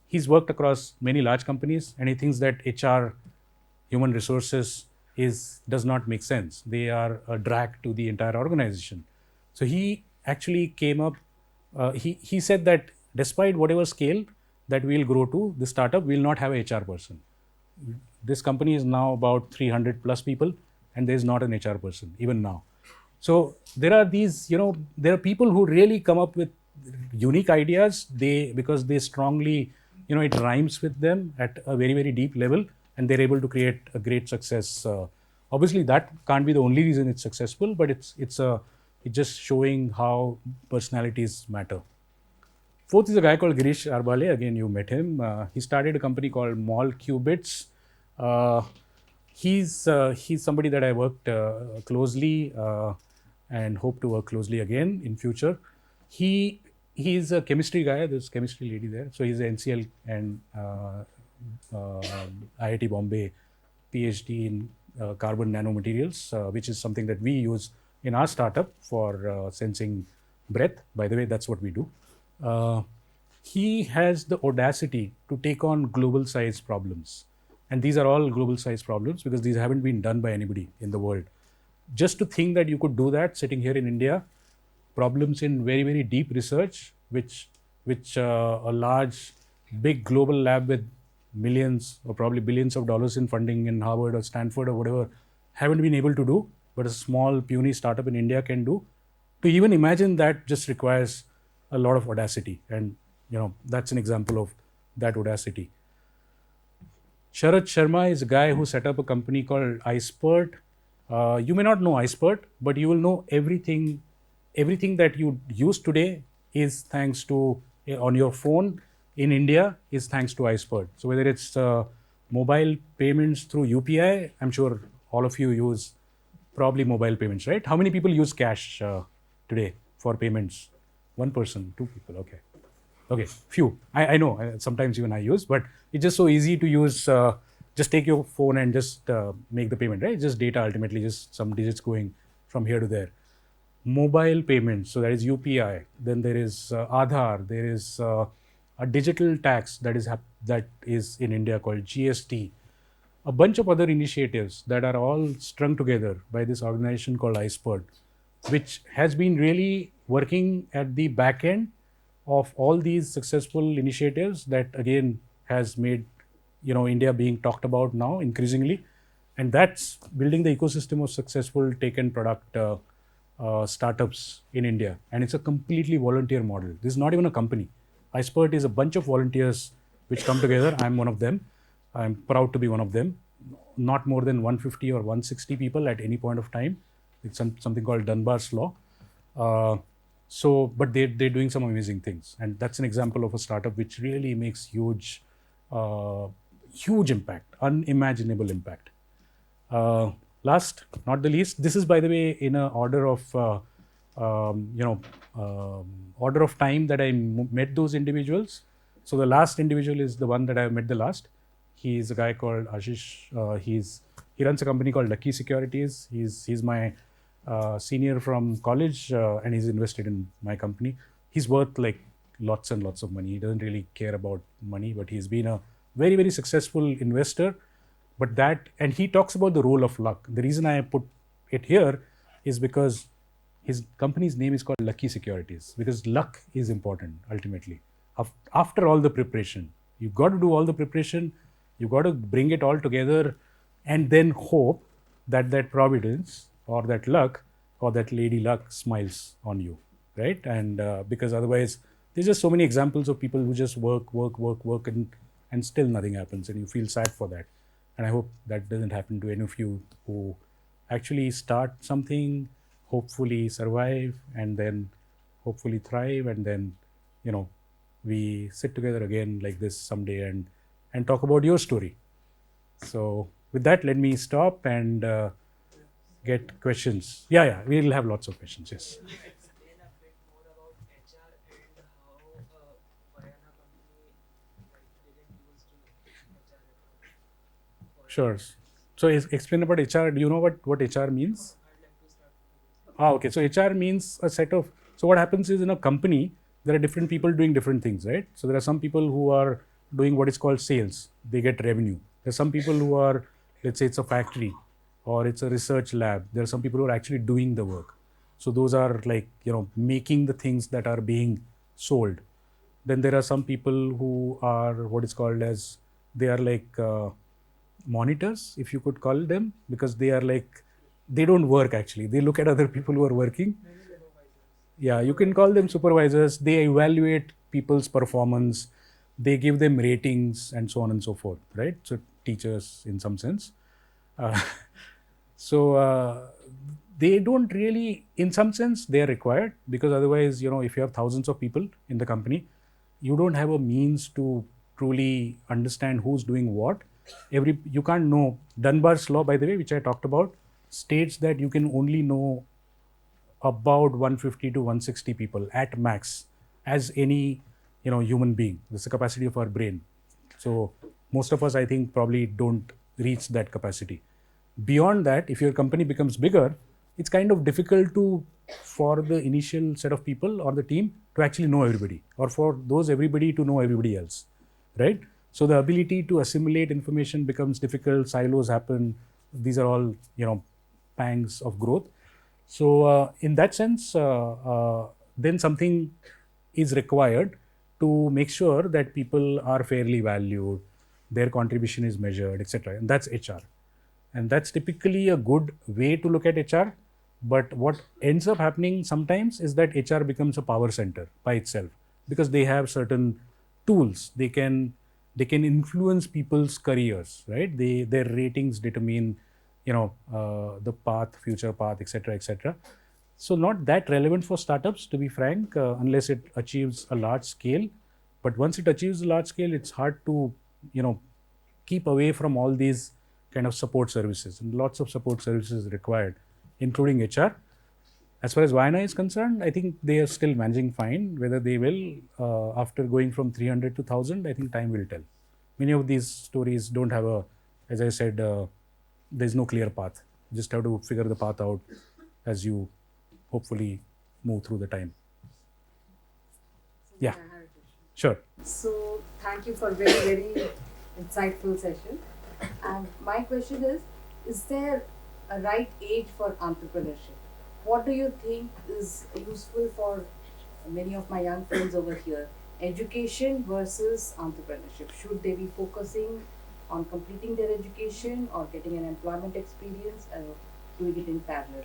he's worked across many large companies and he thinks that HR, human resources, does not make sense. They are a drag to the entire organization. So he actually came up, he said that despite whatever scale that we'll grow to, the startup will not have a HR person. This company is now about 300 plus people and there is not an HR person even now. So there are these, there are people who really come up with unique ideas. Because they strongly, it rhymes with them at a very, very deep level, and they're able to create a great success. Obviously, that can't be the only reason it's successful, but it's just showing how personalities matter. Fourth is a guy called Girish Arbale. Again, you met him. He started a company called Mall Qubits. He's somebody that I worked closely and hope to work closely again in future. He's a chemistry guy. There's chemistry lady there. So he's an NCL and IIT Bombay PhD in carbon nanomaterials, which is something that we use in our startup for sensing breath. By the way, that's what we do. He has the audacity to take on global size problems. And these are all global size problems because these haven't been done by anybody in the world. Just to think that you could do that sitting here in India, problems in very, very deep research, which a large, big global lab with millions or probably billions of dollars in funding in Harvard or Stanford or whatever haven't been able to do, but a small puny startup in India can do. To even imagine that just requires a lot of audacity, and that's an example of that audacity. Sharat Sharma is a guy who set up a company called iSpurt. You may not know iSpert, but you will know everything that you use today is thanks to on your phone in India is thanks to iSpert. So whether it's mobile payments through UPI, I'm sure all of you use probably mobile payments, right? How many people use cash today for payments? One person, two people, okay. Okay, few. I know, sometimes even I use, but it's just so easy to use. Just take your phone and just make the payment, right? Just data ultimately, just some digits going from here to there. Mobile payments, so that is UPI. Then there is Aadhaar. There is a digital tax that is in India called GST. A bunch of other initiatives that are all strung together by this organization called iSpert, which has been really working at the back end of all these successful initiatives that again has made India being talked about now increasingly, and that's building the ecosystem of successful tech and product startups in India. And it's a completely volunteer model. This is not even a company. iSpert is a bunch of volunteers which come together. I'm one of them. I'm proud to be one of them. Not more than 150 or 160 people at any point of time. It's something called Dunbar's Law. But they're doing some amazing things, and that's an example of a startup which really makes huge impact, unimaginable impact. Last, not the least, this is by the way in a order of order of time that I met those individuals. So the last individual is the one that I met the last. He's a guy called Ashish. He runs a company called Lucky Securities. He's my senior from college, and he's invested in my company. He's worth like lots and lots of money. He doesn't really care about money, but he's been a very, very successful investor. And he talks about the role of luck. The reason I put it here is because his company's name is called Lucky Securities, because luck is important ultimately. After all the preparation, you've got to do all the preparation, you've got to bring it all together, and then hope that that providence or that luck or that lady luck smiles on you, right? And because otherwise, there's just so many examples of people who just work, and still nothing happens, and you feel sad for that. And I hope that doesn't happen to any of you who actually start something, hopefully survive, and then hopefully thrive, and then we sit together again like this someday and talk about your story. So with that, let me stop and get questions. Yeah, we'll have lots of questions. Yes. Explain a bit more about HR and how Vayana company didn't use to HR at all. Sure. So explain about HR. Do you know what HR means? I'd like to start with this. Okay. So HR means a set of. So what happens is in a company there are different people doing different things, right? So there are some people who are doing what is called sales. They get revenue. There's some people who are, let's say it's a factory or it's a research lab. There are some people who are actually doing the work. So those are like making the things that are being sold. Then there are some people who are what is called as they are like monitors, if you could call them, because they are like they don't work actually. They look at other people who are working. Yeah, you can call them supervisors. They evaluate people's performance. They give them ratings and so on and so forth, right? So teachers in some sense. Uh, so they don't really, in some sense, they are required, because otherwise, if you have thousands of people in the company, you don't have a means to truly understand who's doing what. You can't know. Dunbar's law, by the way, which I talked about, states that you can only know about 150 to 160 people at max as any human being. That's the capacity of our brain. So most of us, I think, probably don't reach that capacity. Beyond that, if your company becomes bigger, it's kind of difficult for the initial set of people or the team to actually know everybody, or for those everybody to know everybody else, right? So the ability to assimilate information becomes difficult. Silos happen. These are all pangs of growth. So in that sense, then something is required to make sure that people are fairly valued, their contribution is measured, etc. And that's HR. And that's typically a good way to look at HR. But what ends up happening sometimes is that HR becomes a power center by itself, because they have certain tools. They can influence people's careers, right? Their ratings determine the path, future path, etc., etc. So not that relevant for startups, to be frank, unless it achieves a large scale. But once it achieves a large scale, it's hard to, you know, keep away from all these kind of support services, and lots of support services required, including HR. As far as Vienna is concerned, I think they are still managing fine. Whether they will, after going from 300 to 1000, I think time will tell. Many of these stories don't have a, as I said, there's no clear path. You just have to figure the path out as you hopefully move through the time. Yeah, sure. So thank you for very insightful session. And my question is there a right age for entrepreneurship? What do you think is useful for many of my young friends over here? Education versus entrepreneurship. Should they be focusing on completing their education or getting an employment experience or doing it in parallel?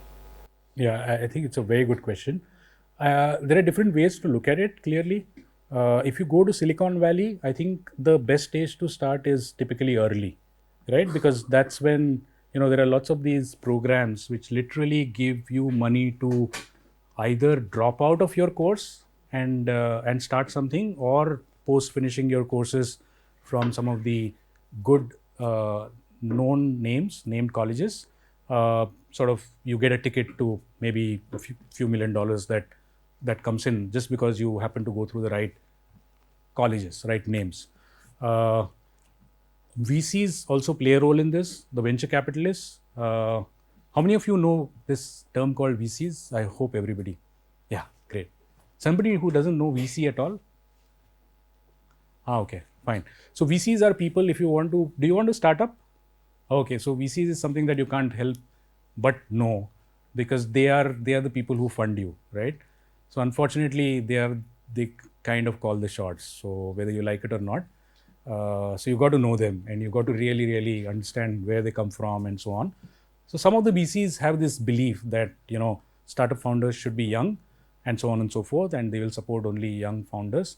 Yeah, I think it's a very good question. There are different ways to look at it, clearly. If you go to Silicon Valley, I think the best age to start is typically early, right? Because that's when, there are lots of these programs which literally give you money to either drop out of your course and start something, or post finishing your courses from some of the good named colleges, sort of you get a ticket to maybe a few million dollars that comes in just because you happen to go through the right colleges, right names. VCs also play a role in this, the venture capitalists. How many of you know this term called VCs? I hope everybody. Yeah, great. Somebody who doesn't know VC at all? Okay, fine. So VCs are people, do you want to start up? Okay, so VCs is something that you can't help but know, because they are the people who fund you, right? So unfortunately, they kind of call the shots. So whether you like it or not, so you got to know them, and you got to really understand where they come from and so on. So some of the VCs have this belief that startup founders should be young, and so on and so forth, and they will support only young founders.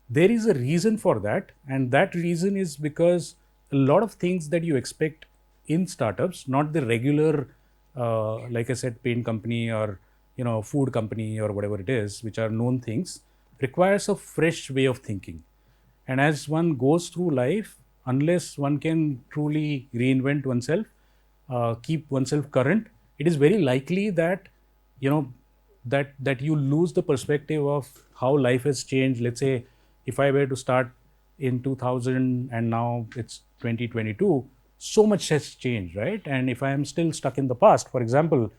There is a reason for that, and that reason is because a lot of things that you expect in startups, not the regular, like I said, paint company or food company or whatever it is, which are known things, requires a fresh way of thinking. And as one goes through life, unless one can truly reinvent oneself, keep oneself current, it is very likely that that you lose the perspective of how life has changed. Let's say if I were to start in 2000 and now it's 2022, so much has changed, right? And if I am still stuck in the past, for example,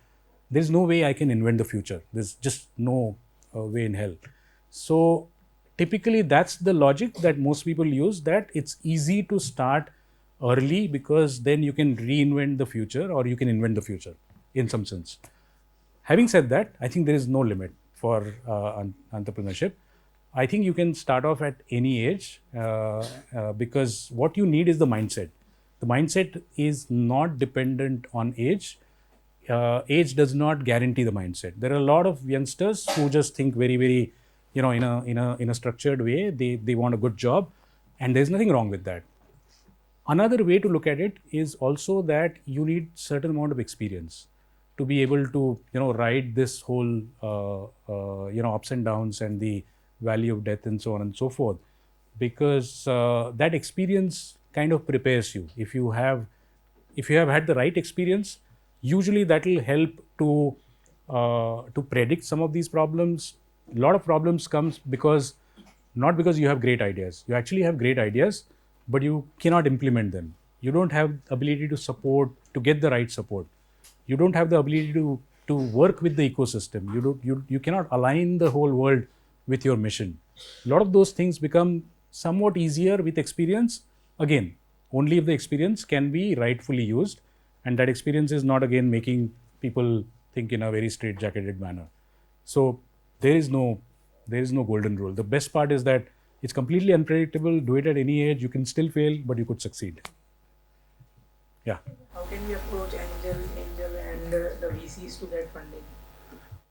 there's no way I can invent the future. There's just no way in hell. So typically that's the logic that most people use, that it's easy to start early because then you can reinvent the future, or you can invent the future in some sense. Having said that, I think there is no limit for entrepreneurship. I think you can start off at any age, because what you need is the mindset. The mindset is not dependent on age. Age does not guarantee the mindset. There are a lot of youngsters who just think very, in a structured way. They want a good job, and there's nothing wrong with that. Another way to look at it is also that you need certain amount of experience to be able to ride this whole ups and downs and the valley of death and so on and so forth, because that experience kind of prepares you. If you have had the right experience, usually that will help to predict some of these problems. A lot of problems comes not because you have great ideas. You actually have great ideas, but you cannot implement them. You don't have ability to get the right support. You don't have the ability to work with the ecosystem. You cannot align the whole world with your mission. A lot of those things become somewhat easier with experience. Again, only if the experience can be rightfully used, and that experience is not again making people think in a very straight-jacketed manner. So there is no golden rule. The best part is that it's completely unpredictable. Do it at any age. You can still fail, but you could succeed. Yeah. How can we approach angel and the VCs to get funding?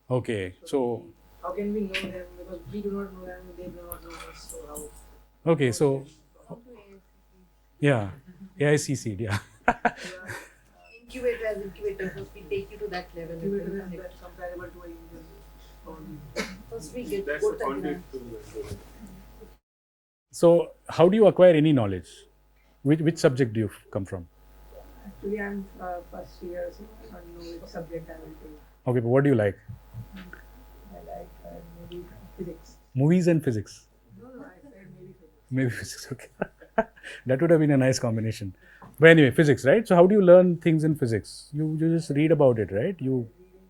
Okay. So how can we know them? Because we do not know them, they do not know us. So how? okay. So yeah, AIC SEED. Yeah. incubator as incubator. First we take you to that level. Incubator is that comparable to an angel. First we get That's both the the conduit grants. to So how do you acquire any knowledge? Which subject do you come from? Actually, I'm first year, so I don't know which subject I will take. Okay, but what do you like? I like maybe physics. Movies and physics. No, I said maybe physics. Maybe physics, okay. That would have been a nice combination. But anyway, physics, right? So how do you learn things in physics? You just read about it, right? You Reading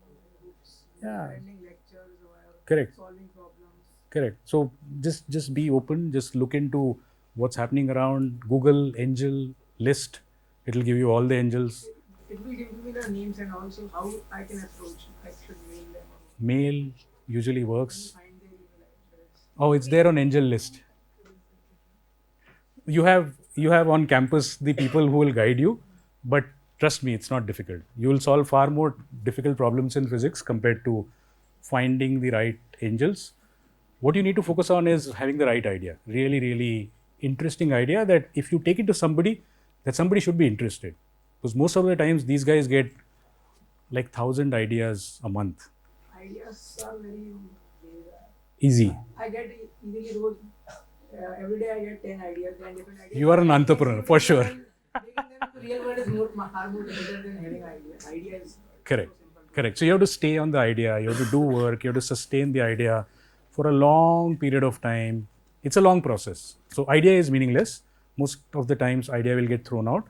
books, Yeah. attending lectures, or Correct. solving problems. Correct. So just be open, just look into what's happening around. Google angel list. It'll give you all the angels. It will give me the names and also how I can approach. I should mail them or Mail usually works. find their email address. Oh, it's there on angel list. You have on campus the people who will guide you, but trust me, it's not difficult. You will solve far more difficult problems in physics compared to finding the right angels. What you need to focus on is having the right idea. Really, really interesting idea that if you take it to somebody, that somebody should be interested. Because most of the times these guys get like 1,000 ideas a month. Ideas are very Easy. I get easily those. Every day I get 10 ideas, 10 different ideas. You are an entrepreneur, for sure. Taking them to the real world is far more difficult than having ideas. Ideas. Correct. Correct. So you have to stay on the idea, you have to do work, you have to sustain the idea for a long period of time. It's a long process. So idea is meaningless. Most of the times idea will get thrown out.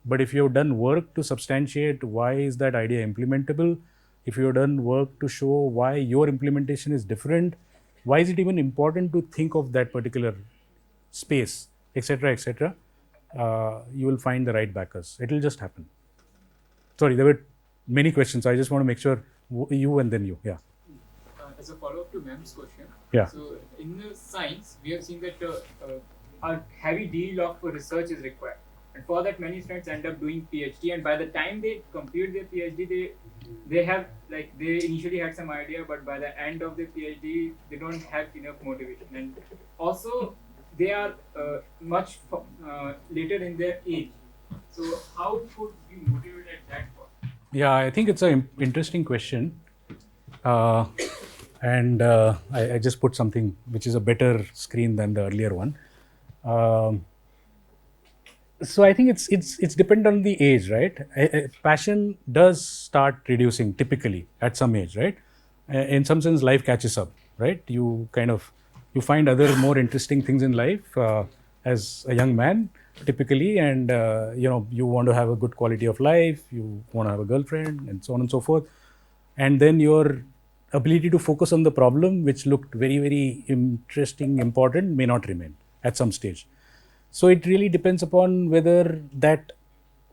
But if you have done work to substantiate why is that idea implementable, if you have done work to show why your implementation is different, why is it even important to think of that particular space, etc., you will find the right backers. It will just happen. Sorry, there were many questions. I just want to make sure you and then you. Yeah. As a follow-up to ma'am's question, Yeah. so in the science, we have seen that a heavy deal of research is required. And for that, many students end up doing PhD, and by the time they complete their PhD, they have they initially had some idea, but by the end of the PhD, they don't have enough motivation, and also they are much later in their age. So how could we motivate at that point? Yeah, I think it's an interesting question. And I just put something which is a better screen than the earlier one. So I think it's dependent on the age, right? Passion does start reducing typically at some age, right? In some sense, life catches up, right? You find other more interesting things in life as a young man, typically, and you want to have a good quality of life, you want to have a girlfriend, and so on and so forth, and then your ability to focus on the problem, which looked very, very interesting, important, may not remain at some stage. So it really depends upon whether that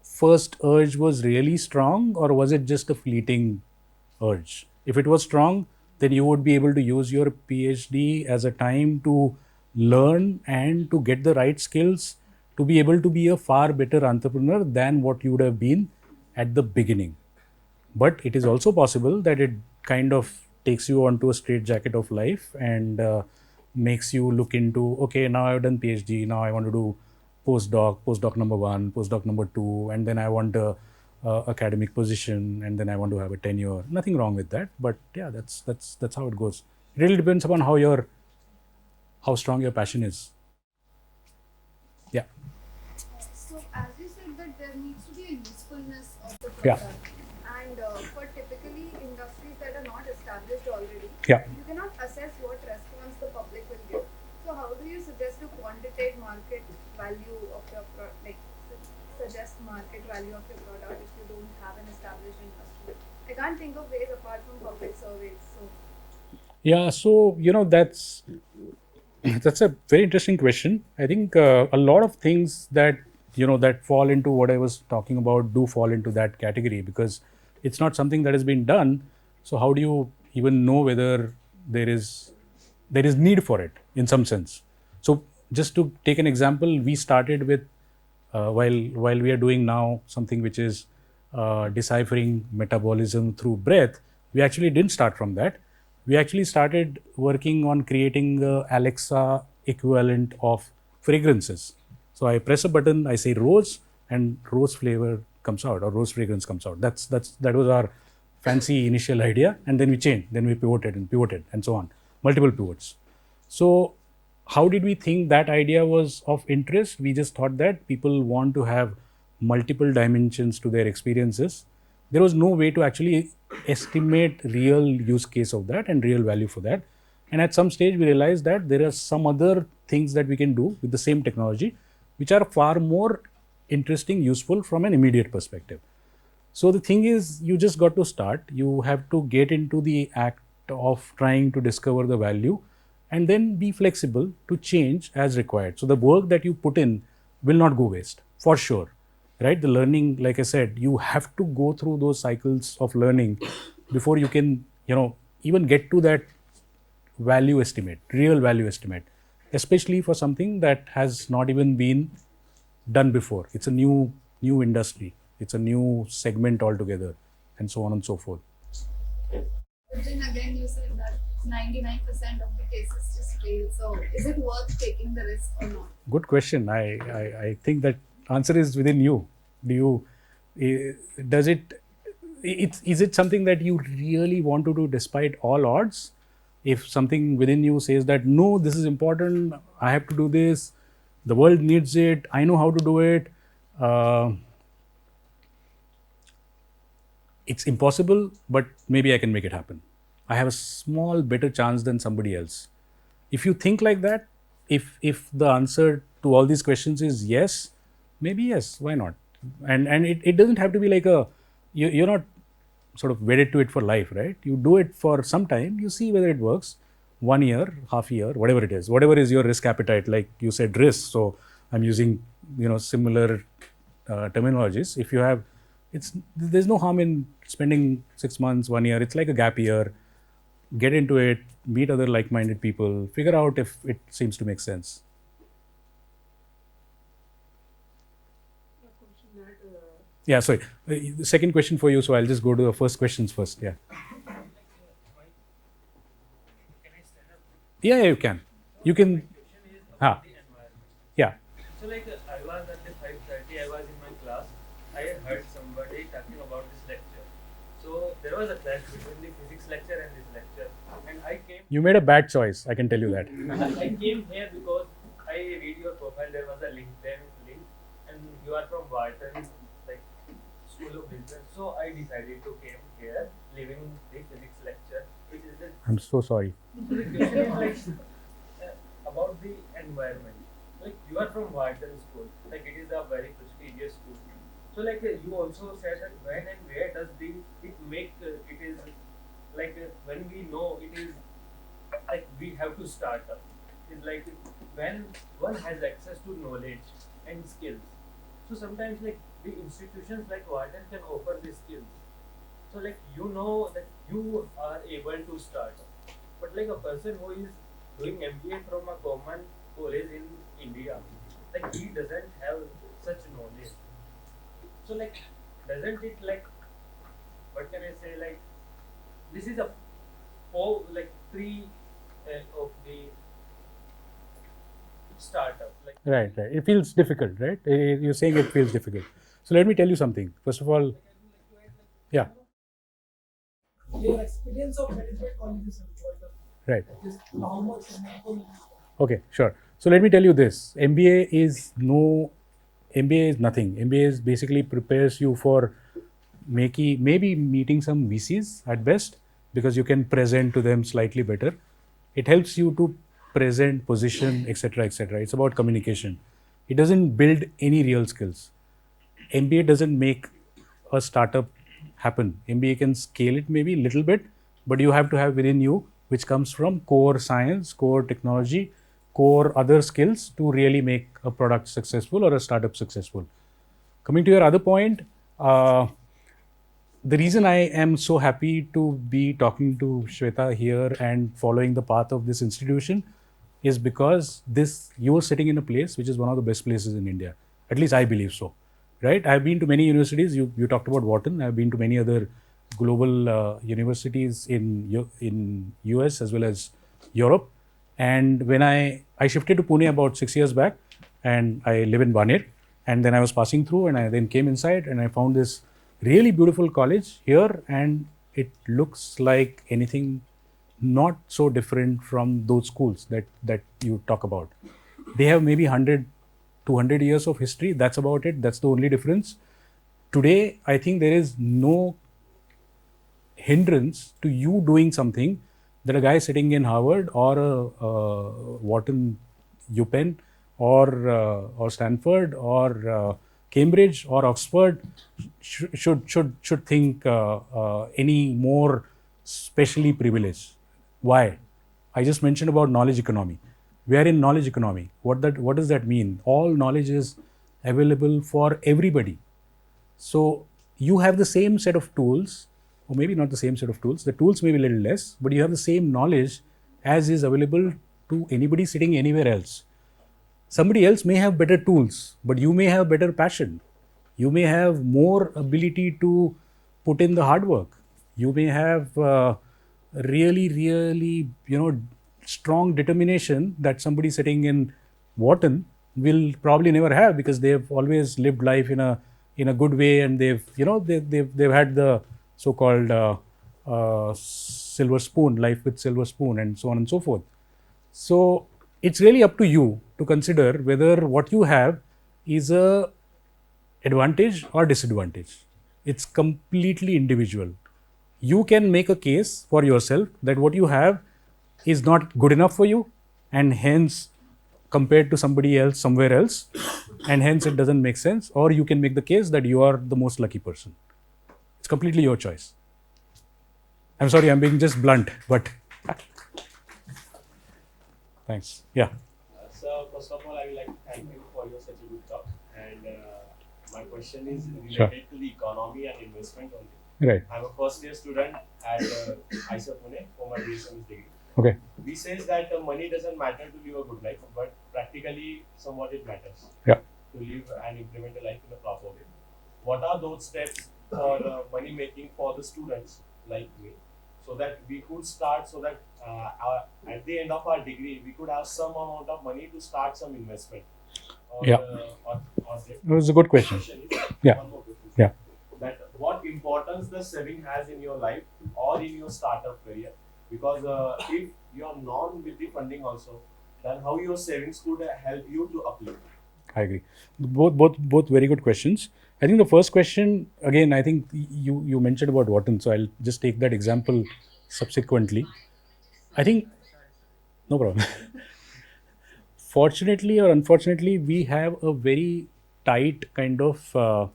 first urge was really strong or was it just a fleeting urge. If it was strong, then you would be able to use your PhD as a time to learn and to get the right skills to be able to be a far better entrepreneur than what you would have been at the beginning. But it is also possible that it kind of takes you onto a straitjacket of life and makes you look into, okay, now I've done PhD, now I want to do postdoc number 1, postdoc number 2, and then I want a academic position, and then I want to have a tenure. Nothing wrong with that, but yeah, that's how it goes. It really depends upon how strong your passion is. Yeah. So as you said that there needs to be a usefulness of the Yeah. product, and for typically industries that are not established already, Yeah. you cannot assess what response the public will give. So how do you suggest to quantitate market value of your suggest market value of your product if you don't have an established industry? I can't think of ways apart from public surveys. So Yeah, so that's a very interesting question. I think a lot of things that that fall into what I was talking about do fall into that category because it's not something that has been done. So how do you even know whether there is need for it in some sense? So just to take an example, we started with while we are doing now something which is deciphering metabolism through breath. We actually didn't start from that. We actually started working on creating the Alexa equivalent of fragrances. So I press a button, I say rose, and rose flavor comes out or rose fragrance comes out. That was our fancy initial idea, and then we changed, then we pivoted and so on, multiple pivots. So how did we think that idea was of interest? We just thought that people want to have multiple dimensions to their experiences. There was no way to actually estimate real use case of that and real value for that. And at some stage we realized that there are some other things that we can do with the same technology which are far more interesting, useful from an immediate perspective. So the thing is, you just got to start. You have to get into the act of trying to discover the value and then be flexible to change as required. So the work that you put in will not go waste, for sure. Right? The learning, like I said, you have to go through those cycles of learning before you can, even get to that value estimate, real value estimate, especially for something that has not even been done before. It's a new industry. It's a new segment altogether, and so on and so forth. But then again, you said that 99% of the cases just fail. So is it worth taking the risk or not? Good question. I think that answer is within you. Do you, is it something that you really want to do despite all odds? If something within you says that, no, this is important, I have to do this, the world needs it, I know how to do it, it's impossible, but maybe I can make it happen. I have a small better chance than somebody else. If you think like that, if the answer to all these questions is yes, maybe yes, why not? And it doesn't have to be like you're not sort of wedded to it for life, right? You do it for some time, you see whether it works, 1 year, half a year, whatever it is, whatever is your risk appetite. Like you said, risk, so I'm using similar terminologies. If you have, there's no harm in spending 6 months, 1 year. It's like a gap year. Get into it, meet other like-minded people, figure out if it seems to make sense. Yeah, sorry. The second question for you, so I'll just go to the first questions first. Yeah. Can I stand up? Yeah, you can. You can. My question is about the environment. Yeah. So I was at the 5:30, I was in my class. I heard somebody talking about this lecture. So there was a clash between the physics lecture and this lecture. And I came. You made a bad choice, I can tell you that. I came here because I read your profile. There was a LinkedIn link, and you are from Wharton, like School of Business. So I decided to came here, leaving the physics lecture, which is the. I'm so sorry. So the question is about the environment. Like you are from Wharton School, like it is a very prestigious school. So you also said that when and where does it make it is when we know it is like we have to start up. It's like when one has access to knowledge and skills. So sometimes the institutions like Wharton can offer these skills. So that you are able to start up. But a person who is doing MBA from a common college in India, he doesn't have such knowledge. So doesn't it what can I say, this is a pre of the startup. Right. It feels difficult, right? You're saying it feels difficult. So let me tell you something. First of all, yeah. Your experience of management colleges and Right. just how much Okay, sure. So let me tell you this. MBA is nothing. MBA is basically prepares you for maybe meeting some VCs at best, because you can present to them slightly better. It helps you to present, position, etc., etc. It's about communication. It doesn't build any real skills. MBA doesn't make a startup happen. MBA can scale it maybe a little bit, but you have to have within you, which comes from core science, core technology, core other skills to really make a product successful or a startup successful. Coming to your other point, the reason I am so happy to be talking to Shweta here and following the path of this institution is because you are sitting in a place which is one of the best places in India. At least I believe so. Right? I've been to many universities. You talked about Wharton. I've been to many other global universities in US as well as Europe. And when I shifted to Pune about 6 years back, and I live in Baner, And then I was passing through, and I then came inside, and I found this really beautiful college here, and it looks like anything not so different from those schools that you talk about. They have maybe 100, 200 years of history. That's about it. That's the only difference. Today, I think there is no hindrance to you doing something that a guy sitting in Harvard or Wharton, UPenn, or Stanford or Cambridge or Oxford should think any more specially privileged. Why? I just mentioned about knowledge economy. We are in knowledge economy. What does that mean? All knowledge is available for everybody. So you have the same set of tools, or maybe not the same set of tools. The tools may be a little less, but you have the same knowledge as is available to anybody sitting anywhere else. Somebody else may have better tools, but you may have better passion. You may have more ability to put in the hard work. You may have really, strong determination that somebody sitting in Wharton will probably never have, because they have always lived life in a good way, and they've had the so-called silver spoon, life with silver spoon, and so on and so forth. So it's really up to you to consider whether what you have is a advantage or disadvantage. It's completely individual. You can make a case for yourself that what you have is not good enough for you, and hence compared to somebody else somewhere else, and hence it doesn't make sense. Or you can make the case that you are the most lucky person. It's completely your choice. I'm sorry, I'm being just blunt, but thanks. Yeah. So first of all, I would like to thank you for your such a good talk. And my question is related Sure. to the economy and investment only. Right. I'm a first year student at AIC Pune for my BSMS degree. Okay. We says that money doesn't matter to live a good life, but practically somewhat it matters. Yeah. To live and implement a life in a proper way. What are those steps for money making for the students like me, so that we could start, so that at the end of our degree we could have some amount of money to start some investment? Or, Yeah. Or That was a good question. Yeah. One more question. Yeah. That what importance the saving has in your life or in your startup career? Because if you're non with the funding also, then how your savings could help you to uplift? I agree. Both very good questions. I think the first question, again, I think you mentioned about Wharton, so I'll just take that example subsequently. I think, no problem. Fortunately or unfortunately, we have a very tight kind of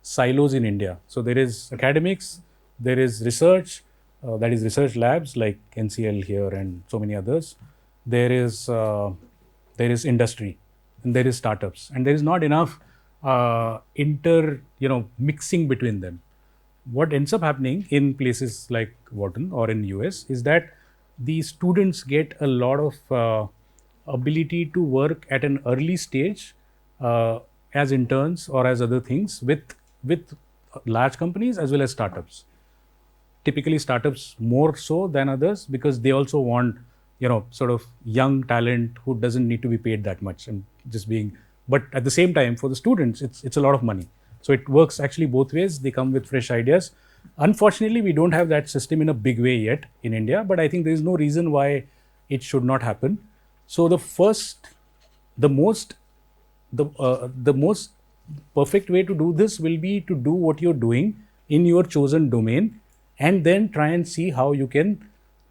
silos in India. So there is academics, there is research, that is research labs like NCL here and so many others. There is industry, and there is startups, and there is not enough mixing between them. What ends up happening in places like Wharton or in US is that the students get a lot of ability to work at an early stage as interns or as other things with large companies as well as startups. Typically startups more so than others, because they also want sort of young talent who doesn't need to be paid that much, and just being, but at the same time for the students it's a lot of money. So it works actually both ways. They come with fresh ideas. Unfortunately, we don't have that system in a big way yet in India, but I think there is no reason why it should not happen. So the most perfect way to do this will be to do what you're doing in your chosen domain, and then try and see how you can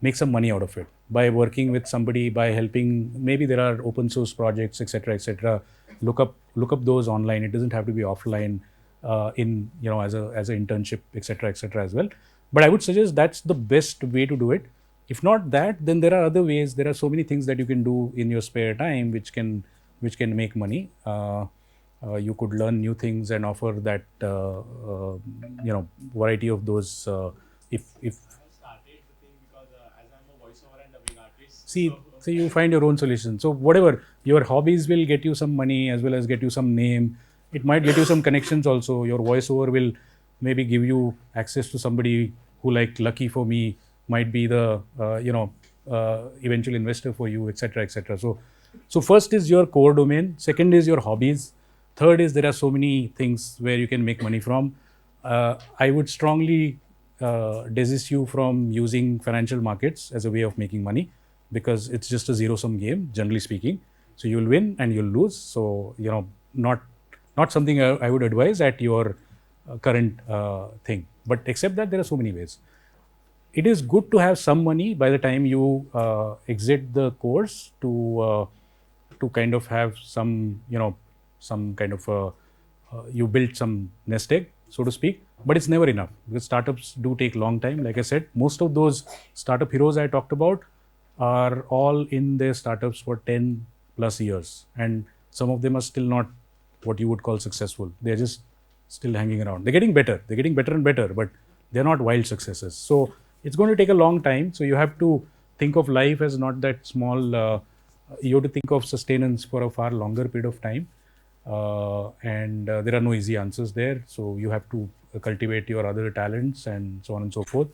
make some money out of it by working with somebody, by helping. Maybe there are open source projects, etc., etc. Look up those online. It doesn't have to be offline, as an internship, etc., as well. But I would suggest that's the best way to do it. If not that, then there are other ways. There are so many things that you can do in your spare time which can make money. You could learn new things and offer that variety of those. If I have started the thing because as I'm a voiceover and dubbing artist. so you find your own solution. So whatever your hobbies will get you some money as well as get you some name. It might get you some connections also. Your voiceover will maybe give you access to somebody who, like lucky for me, might be the eventual investor for you, etc., etc. So first is your core domain. Second is your hobbies. Third is there are so many things where you can make money from. I would strongly desist you from using financial markets as a way of making money, because it's just a zero-sum game, generally speaking. So you'll win and you'll lose. So, not something I would advise at your current thing. But except that there are so many ways. It is good to have some money by the time you exit the course to kind of have some, some kind of you build some nest egg, so to speak. But it's never enough, because startups do take long time. Like I said, most of those startup heroes I talked about are all in their startups for 10 plus years, and some of them are still not what you would call successful. They're just still hanging around. They're getting better. They're getting better and better, but they're not wild successes. So it's going to take a long time. So you have to think of life as not that small. You have to think of sustenance for a far longer period of time. And there are no easy answers there. So you have to cultivate your other talents and so on and so forth.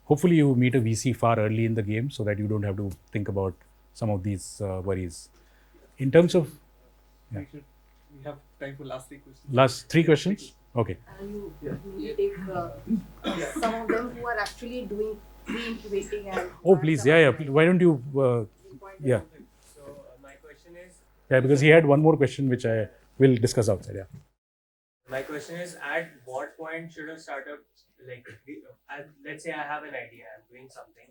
Hopefully you meet a VC far early in the game so that you don't have to think about some of these worries. In terms of We have time for last 3 questions. last 3 questions. Okay. And you take some of them who are actually doing pre-incubating and. Oh, please. Yeah. Why don't you? Yeah. So my question is, Yeah, because he had one more question which I will discuss outside. Yeah. my question is, at what point should a startup, like, let's say I have an idea, I'm doing something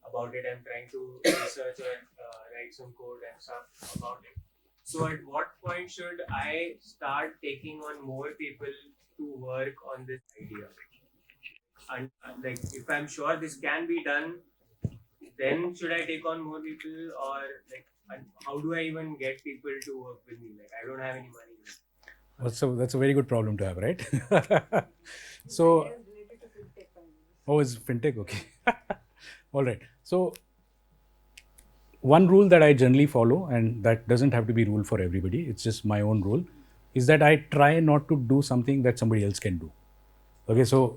about it, I'm trying to research or write some code and stuff about it. So at what point should I start taking on more people to work on this idea? And like, if I'm sure this can be done, then should I take on more people, or like, and how do I even get people to work with me? Like, I don't have any money. That's a very good problem to have, right? So, oh, it's fintech. Okay. All right. So, one rule that I generally follow, and that doesn't have to be rule for everybody, it's just my own rule, is that I try not to do something that somebody else can do. Okay, so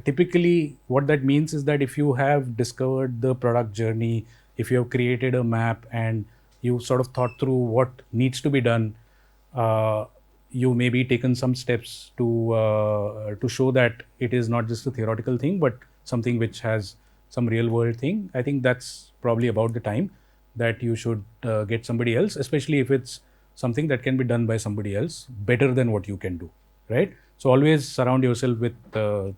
typically what that means is that if you have discovered the product journey, if you have created a map and you sort of thought through what needs to be done, you maybe taken some steps to show that it is not just a theoretical thing, but something which has some real world thing. I think that's probably about the time that you should get somebody else, especially if it's something that can be done by somebody else better than what you can do, right? So always surround yourself with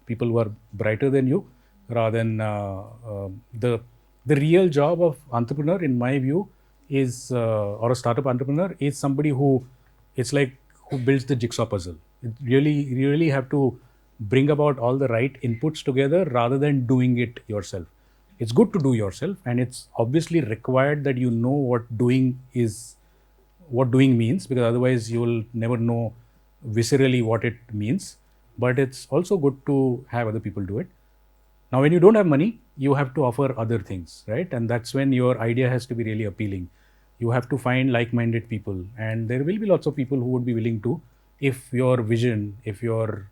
people who are brighter than you, rather than the real job of entrepreneur, in my view, is or a startup entrepreneur is somebody who, it's like, who builds the jigsaw puzzle. You really have to bring about all the right inputs together rather than doing it yourself. It's good to do yourself, and it's obviously required that you know what doing means, because otherwise you will never know viscerally what it means. But it's also good to have other people do it. Now, when you don't have money, you have to offer other things, right? And that's when your idea has to be really appealing. You have to find like-minded people, and there will be lots of people who would be willing to, if your vision, if your,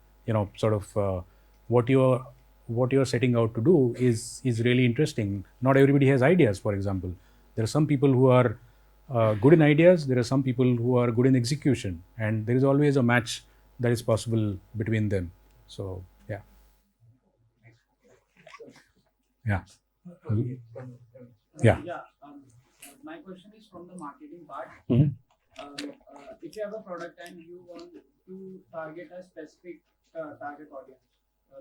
sort of what you're setting out to do is really interesting. Not everybody has ideas, for example. There are some people who are good in ideas. There are some people who are good in execution, and there is always a match that is possible between them. So, yeah. Yeah. Yeah. Yeah. My question is from the marketing part. Mhm. If you have a product and you want to target a specific target audience,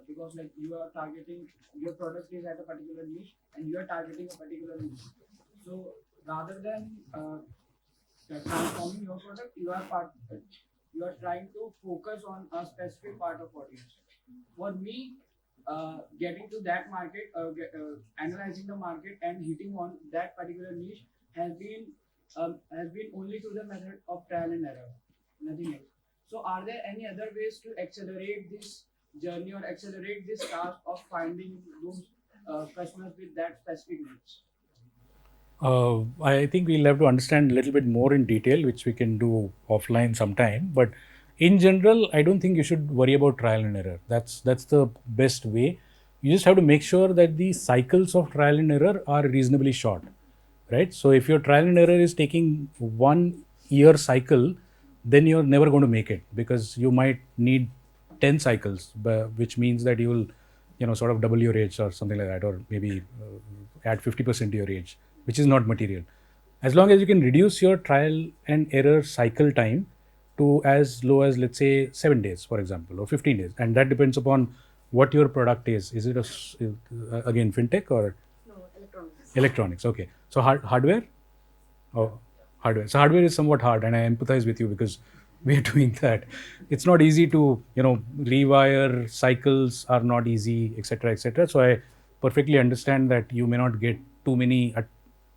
because like you are targeting, your product is at a particular niche and you are targeting a particular niche. So rather than transforming your product, you are trying to focus on a specific part of audience. For me, getting to that market, analyzing the market and hitting on that particular niche has been only through the method of trial and error, nothing else. So, are there any other ways to accelerate this journey or accelerate this task of finding those customers with that specific needs? I think we'll have to understand a little bit more in detail, which we can do offline sometime. But in general, I don't think you should worry about trial and error. That's the best way. You just have to make sure that the cycles of trial and error are reasonably short, right? So if your trial and error is taking 1 year cycle, then you're never going to make it, because you might need 10 cycles, which means that you will, sort of double your age or something like that, or maybe add 50% to your age, which is not material. As long as you can reduce your trial and error cycle time to as low as, let's say, 7 days, for example, or 15 days, and that depends upon what your product is. Is it again fintech or No, electronics. electronics? Okay, so hardware. Oh, hardware. So hardware is somewhat hard, and I empathize with you because we are doing that. It's not easy to, rewire cycles are not easy, etc., etc. So I perfectly understand that you may not get too many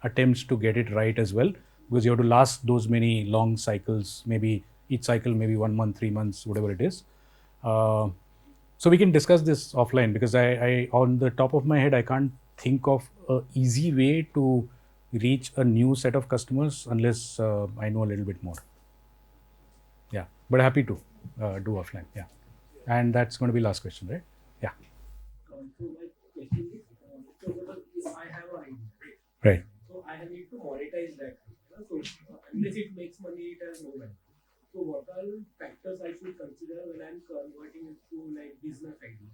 attempts to get it right as well, because you have to last those many long cycles. Maybe each cycle, maybe 1 month, 3 months, whatever it is. Uh, so we can discuss this offline, because I on the top of my head I can't think of a easy way to reach a new set of customers unless I know a little bit more. Yeah, but happy to do offline. Yeah, and that's going to be last question, right? Yeah. So my question is, so if I have an idea, Right. so I need to monetize that idea. So unless it makes money, it has no value. So what are the factors I should consider when I'm converting it to like business idea?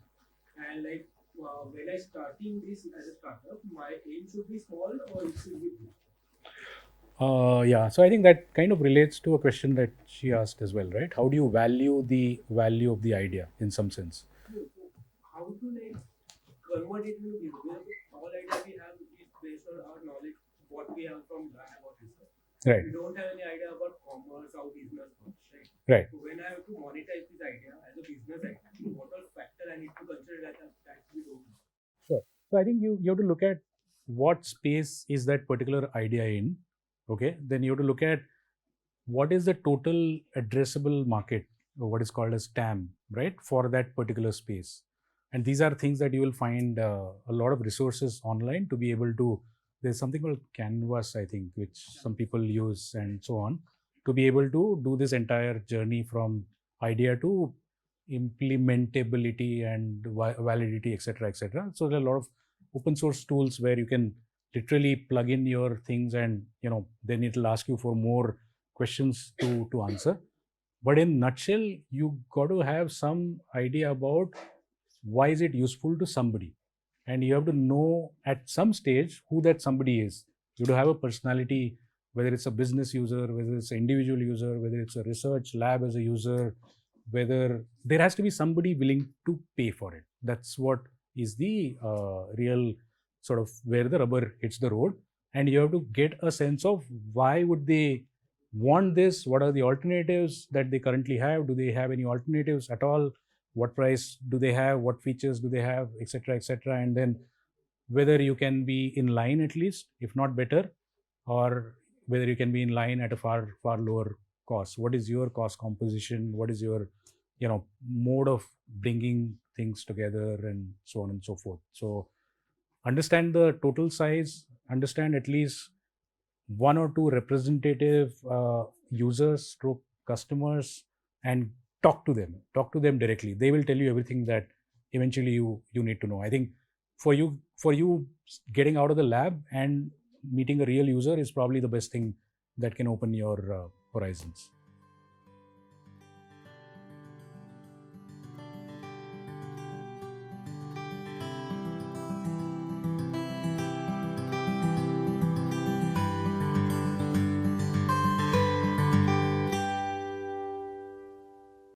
And like when I starting this as a startup, my aim should be small or it should be big. Yeah, so I think that kind of relates to a question that she asked as well, right? How do you value the value of the idea in some sense? So how to like convert it into business? All idea we have is based on our knowledge, what we have from lab or research. Right. We don't have any idea about commerce, how business works, right? Right. So when I have to monetize this idea as a business idea, what all factor I need to consider that we don't know? Sure. So I think you have to look at what space is that particular idea in. Okay. Then you have to look at what is the total addressable market, or what is called as TAM, right, for that particular space. And these are things that you will find a lot of resources online to be able to. There's something called Canvas, I think, which some people use and so on, to be able to do this entire journey from idea to implementability and validity, etc., etc. So there are a lot of open source tools where you can literally plug in your things, and then it'll ask you for more questions to answer. But in nutshell, you got to have some idea about why is it useful to somebody, and you have to know at some stage who that somebody is. You have to have a personality, whether it's a business user, whether it's an individual user, whether it's a research lab as a user, whether there has to be somebody willing to pay for it. That's what is the real sort of where the rubber hits the road. And you have to get a sense of why would they want this, what are the alternatives that they currently have, do they have any alternatives at all, what price do they have, what features do they have, etc., etc. And then whether you can be in line, at least if not better, or whether you can be in line at a far lower cost. What is your cost composition, what is your mode of bringing things together, and so on and so forth. So understand the total size, understand at least one or two representative users stroke customers, and talk to them directly. They will tell you everything that eventually you need to know. I think for you getting out of the lab and meeting a real user is probably the best thing that can open your horizons.